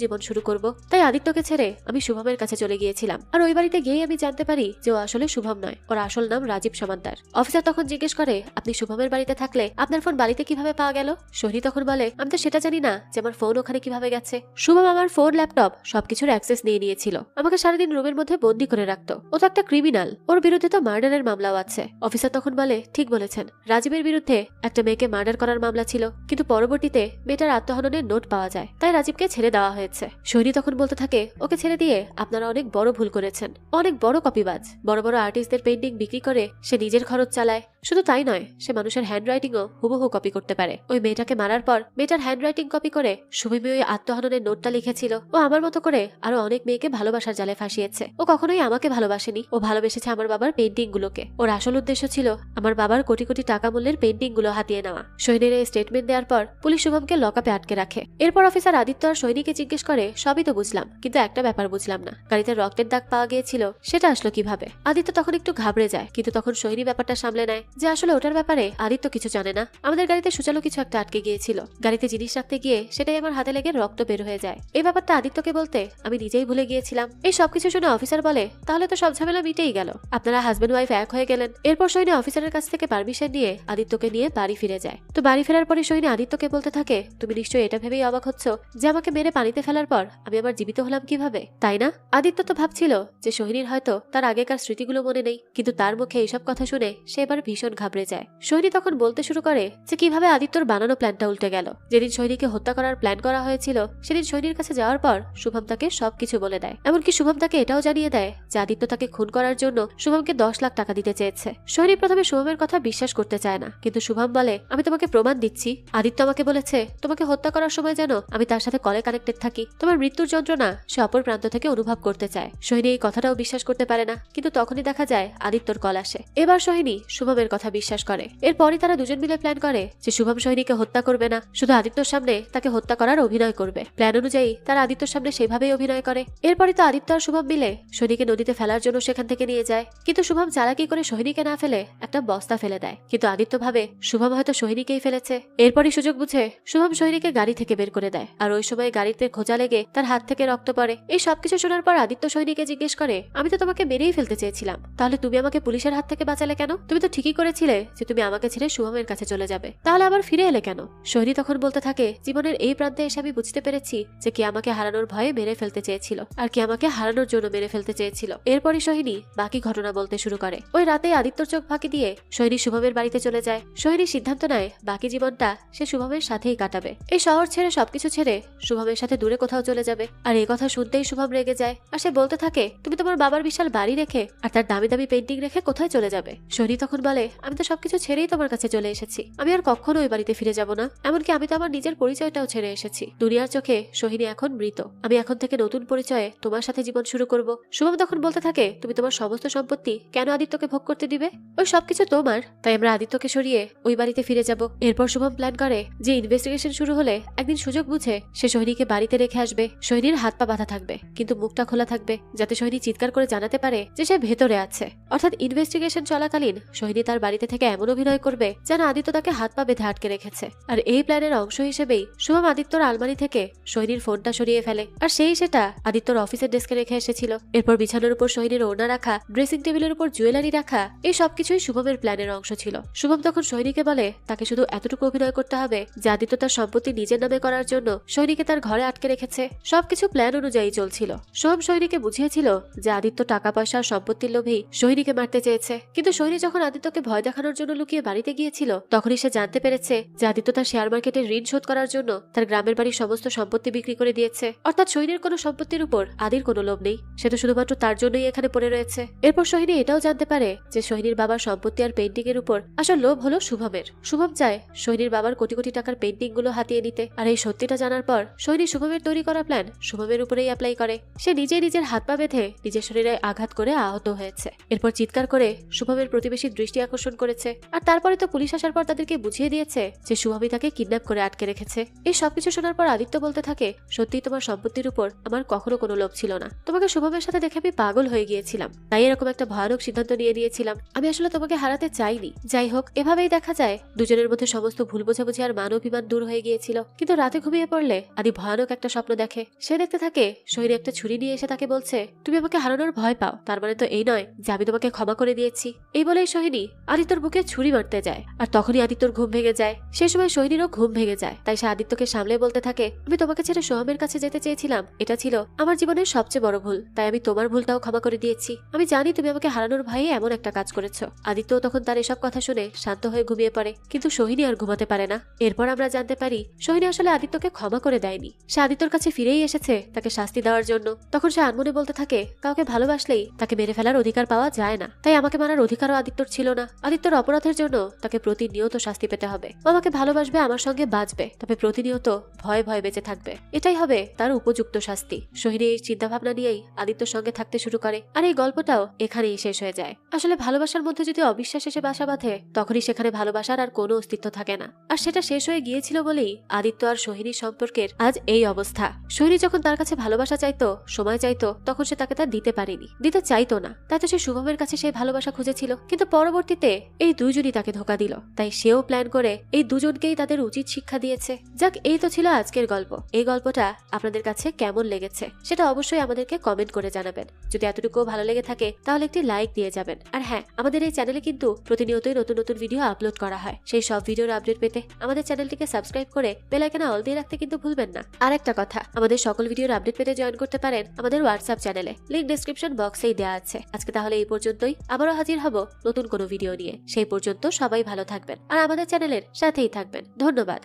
জীবন শুরু করব, তাই আদিত্যকে ছেড়ে আমি শুভমের কাছে চলে গিয়েছিলাম। আর ওই বাড়িতে গিয়ে আমি জানতে পারি যে ও আসলে শুভম নয়, ওর আসল নাম রাজীব সমাদ্দার। অফিসার তখন জিজ্ঞেস করে, আপনি শুভমের বাড়িতে থাকলে আপনার ফোন বাড়িতে কিভাবে পাওয়া গেল? সোহিনী তখন বলে, আমি তো সেটা জানি না যে আমার ফোন ওখানে কিভাবে গেছে। শুভম আমার ফোন, ল্যাপটপ সবকিছুর অ্যাক্সেস নিয়ে নিয়েছিল, আমাকে সারাদিন রুমের মধ্যে বন্দি করে রাখতো। ও তো একটা ক্রিমিনাল, ওর বিরুদ্ধে তো মার্ডারের মামলাও আছে। অফিসার তখন বলে, ঠিক বলেছেন, রাজীবের বিরুদ্ধে একটা মেয়েকে মার্ডার করার মামলা ছিল, কিন্তু পরবর্তীতে মেয়েটার আত্মহননের নোট পাওয়া যায়, তাই রাজীবকে ছেড়ে দেওয়া হয়েছে। সোহিনী তখন বলতে থাকে, ওকে ছেড়ে দিয়ে আপনারা অনেক বড় ভুল করেছেন, অনেক বড় কপিবাজ। বড় বড় আর্টিস্টদের পেইন্টিং বিক্রি করে সে নিজের খরচ চালায়। শুধু তাই নয়, সে মানুষের হ্যান্ডরাইটিংও হুবহু কপি করতে পারে। ওই মেয়েটাকে মারার পর মেয়েটার হ্যান্ডরাইটিং কপি করে শুভমি ওই আত্মহননের নোটটা লিখেছিল। ও আমার মতো করে আরো অনেক মেয়েকে ভালোবাসার জালে ফাঁসিয়েছে। ও কখনোই আমাকে ভালোবাসেনি, ও ভালোবেসেছে আমার বাবার পেইন্টিং গুলোকে। ওর আসল উদ্দেশ্য ছিল আমার বাবার কোটি কোটি টাকা মূল্যের পেইন্টিং গুলো হাতিয়ে নেওয়া। সোহিনীর এই স্টেটমেন্ট দেওয়ার পর পুলিশ শুভমকে লকআপে আটকে রাখে। এরপর অফিসার আদিত্য আর সৈনিককে জিজ্ঞেস করে, সবই তো বুঝলাম, কিন্তু একটা ব্যাপার বুঝলাম না, গাড়িতে রক্তের দাগ পাওয়া গিয়েছিল, সেটা আসলো কিভাবে? আদিত্য তখন একটু ঘাবড়ে যায়, কিন্তু তখন সোহিনী ব্যাপারটা সামলে নেয় যে আসলে ওটার ব্যাপারে আদিত্য কিছু জানে না। আমাদের গাড়িতে সুচালো কিছু একটা আটকে গিয়েছিল, গাড়িতে জিনিস রাখতে গিয়ে সেটাই আমার হাতে লেগে রক্ত বের হয়ে যায়। এই ব্যাপারটা আদিত্যকে বলতে আমি নিজেই ভুলে গিয়েছিলাম। এই সবকিছু শুনে অফিসার বলে, তাহলে তো সব ঝামেলা মিটেই গেল, আপনারা হাজবেন্ড ওয়াইফ এক হয়ে গেলেন। এরপর সোহিনী অফিসারের কাছ থেকে পারমিশন নিয়ে আদিত্যকে নিয়ে বাড়ি ফিরে যায়। তো বাড়ি ফেরার পরে সোহিনী আদিত্যকে বলতে থাকে, তুমি নিশ্চয়ই এটা ভেবেই অবাক হচ্ছ যে আমাকে মেরে পানিতে ফেলার পর আমি আবার জীবিত হলাম কিভাবে, তাই না? আদিত্য তো ভাবছিল যে সোহিনীর হয়তো তার আগেকার স্মৃতিগুলো মনে নেই, কিন্তু তার মুখে এইসব কথা শুনে সে এবার ভীষণ ঘাবড়ে যায়। সোহিনী তখন বলতে শুরু করে যে কিভাবে আদিত্যর বানানো প্ল্যানটা উল্টে গেল। যেদিন সোহিনীকে হত্যা করার প্ল্যান করা হয়েছিল সেদিন সোহিনীর কাছে যাওয়ার পর শুভম তাকে সবকিছু বলে দেয়। এমনকি শুভম তাকে এটাও জানিয়ে দেয় যে আদিত্য তাকে খুন করার জন্য শুভমকে 10 লাখ টাকা দিতে চেয়েছে। সোহিনী প্রথমে শুভমের কথা বিশ্বাস করতে চায় না, কিন্তু শুভম বলে, আমি তোমাকে প্রমাণ দিচ্ছি, আদিত্য আমাকে বলেছে তোমাকে হত্যা করার সময় যেন আমি তার সাথে কলে কানেক্টেড থাকি, তোমার মৃত্যুর যন্ত্রণা সে অপর প্রান্ত থেকে অনুভব করতে চায়। সোহিনী এই কথাটাও বিশ্বাস করতে পারে না, কিন্তু তখনই দেখা যায় আদিত্যর কল আসে। এবার সোহিনী শুভমের কথা বিশ্বাস করে। এরপরই তারা দুজন মিলে প্ল্যান করে যে শুভম সোহিনীকে হত্যা করবে না, শুধু আদিত্যর সামনে তাকে হত্যা করার অভিনয় করবে। প্ল্যান অনুযায়ী তারা আদিত্যর সামনে সেভাবেই অভিনয় করে। এরপরই তো আদিত্য আর শুভম মিলে সোহিনীকে নদীতে ফেলার জন্য সেখান থেকে নিয়ে যায়, কিন্তু শুভম চালাকি করে সোহিনীকে না ফেলে একটা বস্তা ফেলে দেয়। কিন্তু আদিত্য ভাবে শুভম হয়তো সোহিনীকেই ফেলেছে। এরপরই সুযোগ বুঝে শুভম সোহিনীকে গাড়ি থেকে বের করে দেয়, আর ওই সময় গাড়িতে খোঁজা লেগে তার হাত থেকে রক্ত পড়ে। এই সবকিছু শোনার পর আদিত্য সোহিনীকে জিজ্ঞেস করে, আমি তো তোমাকে মেরেই ফেলতে চেয়েছিলাম, তাহলে তুমি আমাকে পুলিশের হাত থেকে বাঁচালে কেন? তুমি তো ঠিকই করেছিলে যে তুমি আমাকে ছেড়ে শুভমের কাছে চলে যাবে, তাহলে আবার ফিরে এলে কেন? সোহিনী তখন বলতে থাকে, জীবনের এই প্রান্তে এসে আমি বুঝতে পেরেছি যে কে আমাকে হারানোর ভয়ে মেরে ফেলতে চেয়েছিল আর কে আমাকে হারানোর জন্য মেরে ফেলতে চেয়েছিল। এরপরই সোহিনী বাকি ঘটনা বলতে শুরু করে। ওই রাতে আদিত্যর চোখ ফাঁকি দিয়ে সোহিনী শুভমের বাড়িতে চলে যায়। সোহিনী সিদ্ধান্ত নেয় বাকি জীবনটা সে শুভমের সাথেই কাটাবে। এই শহর ছেড়ে সবকিছু ছেড়ে শুভমের সাথে দূরে কোথাও চলে যাবে। আর এই কথা শুনতেই শুভম রেগে যায়, আর সে বলতে থাকে, তুমি তোমার বাবার বিশাল বাড়ি রেখে আর তার দামি দামি পেন্টিং রেখে কোথায় চলে যাবে? সোহিনী তখন বলে, আমি তো সবকিছু ছেড়েই তোমার কাছে চলে এসেছি, আমি আর কখনো ওই বাড়িতে ফিরে যাব না, এমনকি আমি তো আমার নিজের পরিচয়টাও ছেড়ে এসেছি। দুনিয়ার চোখে সোহিনী এখন মৃত, আমি এখন থেকে নতুন পরিচয়ে তোমার সাথে জীবন শুরু করব। শুভম তখন বলতে থাকে, তুমি তোমার সমস্ত সম্পত্তি কেন আদিত্যকে ভোগ করতে দিবে? ওই সবকিছু তোমার, তাই আমরা আদিত্যকে সরিয়ে ওই বাড়িতে ফিরে যাব। এরপর শুভম প্ল্যান করে যে ইনভেস্টিগেশন শুরু হলে একদিন সুযোগ বুঝে সে সোহিনীকে বাড়িতে রেখে আসবে। সোহিনীর হাত পা বাঁধা থাকবে, কিন্তু মুখটা খোলা থাকবে, যাতে সোহিনী চিৎকার করে জানাতে পারে যে সে ভেতরে আছে। অর্থাৎ ইনভেস্টিগেশন চলাকালীন সোহিনী তার বাড়িতে থেকে এমন অভিনয় করবে যেন আদিত্য তাকে হাত পা বেঁধে আটকে রেখেছে। আর এই প্ল্যানের অংশ হিসেবেই শুভম আদিত্যর আলমারি থেকে সোহিনীর ফোনটা সরিয়ে ফেলে, আর সেটা আদিত্যর অফিসের ডেস্কে রেখে এসেছিল। এরপর বিছানার উপর সোহিনীর ওড়না রাখা, ড্রেসিং টেবিলের উপর জুয়েলারি রাখা, এই সবকিছুই শুভমের প্ল্যানের অংশ ছিল। শুভম তখন সোহিনীকে বলে তাকে শুধু এতটুকু অভিনয় করতে হবে যে আদিত্য তার সম্পত্তি নিজের নামে করার জন্য সোহিনীকে তার ঘরে আটকে রেখেছে। সবকিছু প্ল্যান অনুযায়ী চলছিল। শুভম সোহিনীকে বুঝিয়েছিল যে আদিত্য টাকা পয়সা আর সম্পত্তির লোভেই সোহিনীকে মারতে চেয়েছে, কিন্তু সোহিনী যখন আদিত্যকে ভয় দেখানোর জন্য লুকিয়ে বাড়িতে গিয়েছিল তখনই সে জানতে পেরেছে যে আদিত্য তার শেয়ার মার্কেটের ঋণ শোধ করার জন্য তার গ্রামের বাড়ির সমস্ত সম্পত্তি বিক্রি করে দিয়েছে। অর্থাৎ সোহিনীর কোনো সম্পত্তির উপর আদির কোনো লোভ নেই, সেটা শুধুমাত্র তার জন্যই এখানে পড়ে রয়েছে। এরপর সোহিনী এটাও জানতে পারে যে সোহিনীর বাবার সম্পত্তি আর পেন্টিং এর উপর আসল লোভ হলো শুভমের। শুভম চায় সোহিনীর বাবার কোটি কোটি টাকার পেন্টিং গুলো হাতিয়ে নিতে। আর এই সত্যিটা জানার পর সোহিনী শুভমের শুভমের তৈরি করা প্ল্যান শুভমের উপরেই অ্যাপ্লাই করে। সে নিজেই নিজের হাত পা বেঁধে নিজের শরীরে আঘাত করে আহত হয়েছে। এরপর চিৎকার করে শুভমের প্রতিবেশীর দৃষ্টি আকর্ষণ করেছে। আর তারপরে তো পুলিশ আসার পর তাদেরকে বুঝিয়ে দিয়েছে যে শুভমই তাকে কিডন্যাপ করে আটকে রেখেছে। এই সবকিছু শোনার পর আদিত্য বলতে থাকে, সত্যি তোমার সম্পত্তির উপর আমার কখনো কোনো লোভ ছিল না। তোমাকে শুভমের সাথে দেখে আমি পাগল হয়ে গিয়েছিলাম, তাই এরকম একটা ভয়ানক সিদ্ধান্ত নিয়ে নিয়েছিলাম। আমি আসলে তোমাকে হারাতে চাইনি। যাই হোক, এভাবেই দেখা যায় দুজনের মধ্যে সমস্ত ভুল বোঝাবুঝি আর মান অভিমান দূর হয়ে গিয়েছিল। কিন্তু রাতে ঘুমিয়ে পড়লে আদি ভয়ানক একটা স্বপ্ন দেখে। সে দেখতে থাকে সোহিনী একটা ছুরি নিয়ে এসে তাকে বলছে, তুমি আমাকে হারানোর ভয় পাও, তার মানে তো এই নয় যে আমি তোমাকে ক্ষমা করে দিয়েছি। এই বলেই সোহিনী আদিত্যর বুকে ছুরি মারতে যায়। আর তখনই আদিত্যর ঘুম ভেঙে যায়। সেই সময় সোহিনীরও ঘুম ভেঙে যায়। তাই সে আদিত্যকে সামলে বলতে থাকে, আমি তোমাকে ছেড়ে সোহমের কাছে যেতে চেয়েছিলাম, এটা ছিল আমার জীবনের সবচেয়ে বড় ভুল। তাই আমি তোমার ভুলটাও ক্ষমা করে দিয়েছি। আমি জানি তুমি আমাকে হারানোর ভয়ে এমন একটা কাজ করেছো। আদিত্য তখন তার এসব কথা শুনে শান্ত হয়ে ঘুমিয়ে পড়ে। কিন্তু সোহিনী আর ঘুমাতে পারে না। এরপর আমরা জানতে পারি সোহিনী আসলে আদিত্যকে ক্ষমা করে দেয়নি। সে আদিত্যর কাছে ফিরেই এসেছে তাকে শাস্তি দেওয়ার জন্য। তখন সে আনমনে বলতে থাকে, কাউকে ভালোবাসলেই তাকে মেরে ফেলার অধিকার পাওয়া যায় না। তাই আমাকে মারার অধিকারও আদিত্যর ছিল না। আদিত্যর অপরাধের জন্য তাকে প্রতিনিয়ত শাস্তি পেতে হবে। আমাকে ভালোবাসবে, আমার সঙ্গে বাঁচবে, তবে প্রতিনিয়ত ভয়ে ভয়ে বেঁচে থাকবে। এটাই হবে তার উপযুক্ত শাস্তি। সোহিনী এই চিন্তা ভাবনা নিয়েই আদিত্যর সঙ্গে থাকতে শুরু করে। আর এই গল্পটাও এখানেই শেষ হয়ে যায়। আসলে ভালোবাসার মধ্যে যদি অবিশ্বাস এসে বাসা বাঁধে, তখনই সেখানে ভালোবাসার আর কোনো অস্তিত্ব থাকে না। আর সেটা শেষ হয়ে গিয়েছিল বলেই আদিত্য আর সোহিনীর সম্পর্কের আজ এই অবস্থা। সোহিনী যখন তার কাছে ভালোবাসা চাইতো, সময় চাইতো, তখন সে তাকে তা দিতে পারেনি, দিতে চাইতো না। তাই তো সে শুভমের কাছে সেই ভালোবাসা খুঁজেছিল। কিন্তু পরবর্তীতে এই দুইজনই তাকে ধোঁকা দিল। তাই সেও প্ল্যান করে এই দুজনকেই তাদের উচিত শিক্ষা দিয়েছে। যাক, এই তো ছিল আজকের গল্প। এই গল্পটা আপনাদের কাছে কেমন লেগেছে সেটা অবশ্যই আমাদেরকে কমেন্ট করে জানাবেন। যদি এতটুকু ভালো লেগে থাকে তাহলে একটি লাইক দিয়ে যাবেন। আর হ্যাঁ, আমাদের এই চ্যানেলে কিন্তু প্রতিনিয়তই নতুন নতুন ভিডিও আপলোড করা হয়। সেই সব ভিডিওর আপডেট পেতে আমাদের চ্যানেলটিকে সাবস্ক্রাইব করে বেল আইকনে অল দিয়ে রাখতে কিন্তু ভুলবেন না। আর একটা কথা, আমাদের সকল ভিডিওর আপডেট পেতে জয়েন করতে পারেন আমাদের হোয়াটসঅ্যাপ চ্যানেলে, লিংক ডেসক্রিপশন বক্সেই দেওয়া আছে। আজকে তাহলে এই পর্যন্তই। আবারও হাজির হব নতুন কোনো ভিডিও নিয়ে। সেই পর্যন্ত সবাই ভালো থাকবেন আর আমাদের চ্যানেলের সাথেই থাকবেন। ধন্যবাদ।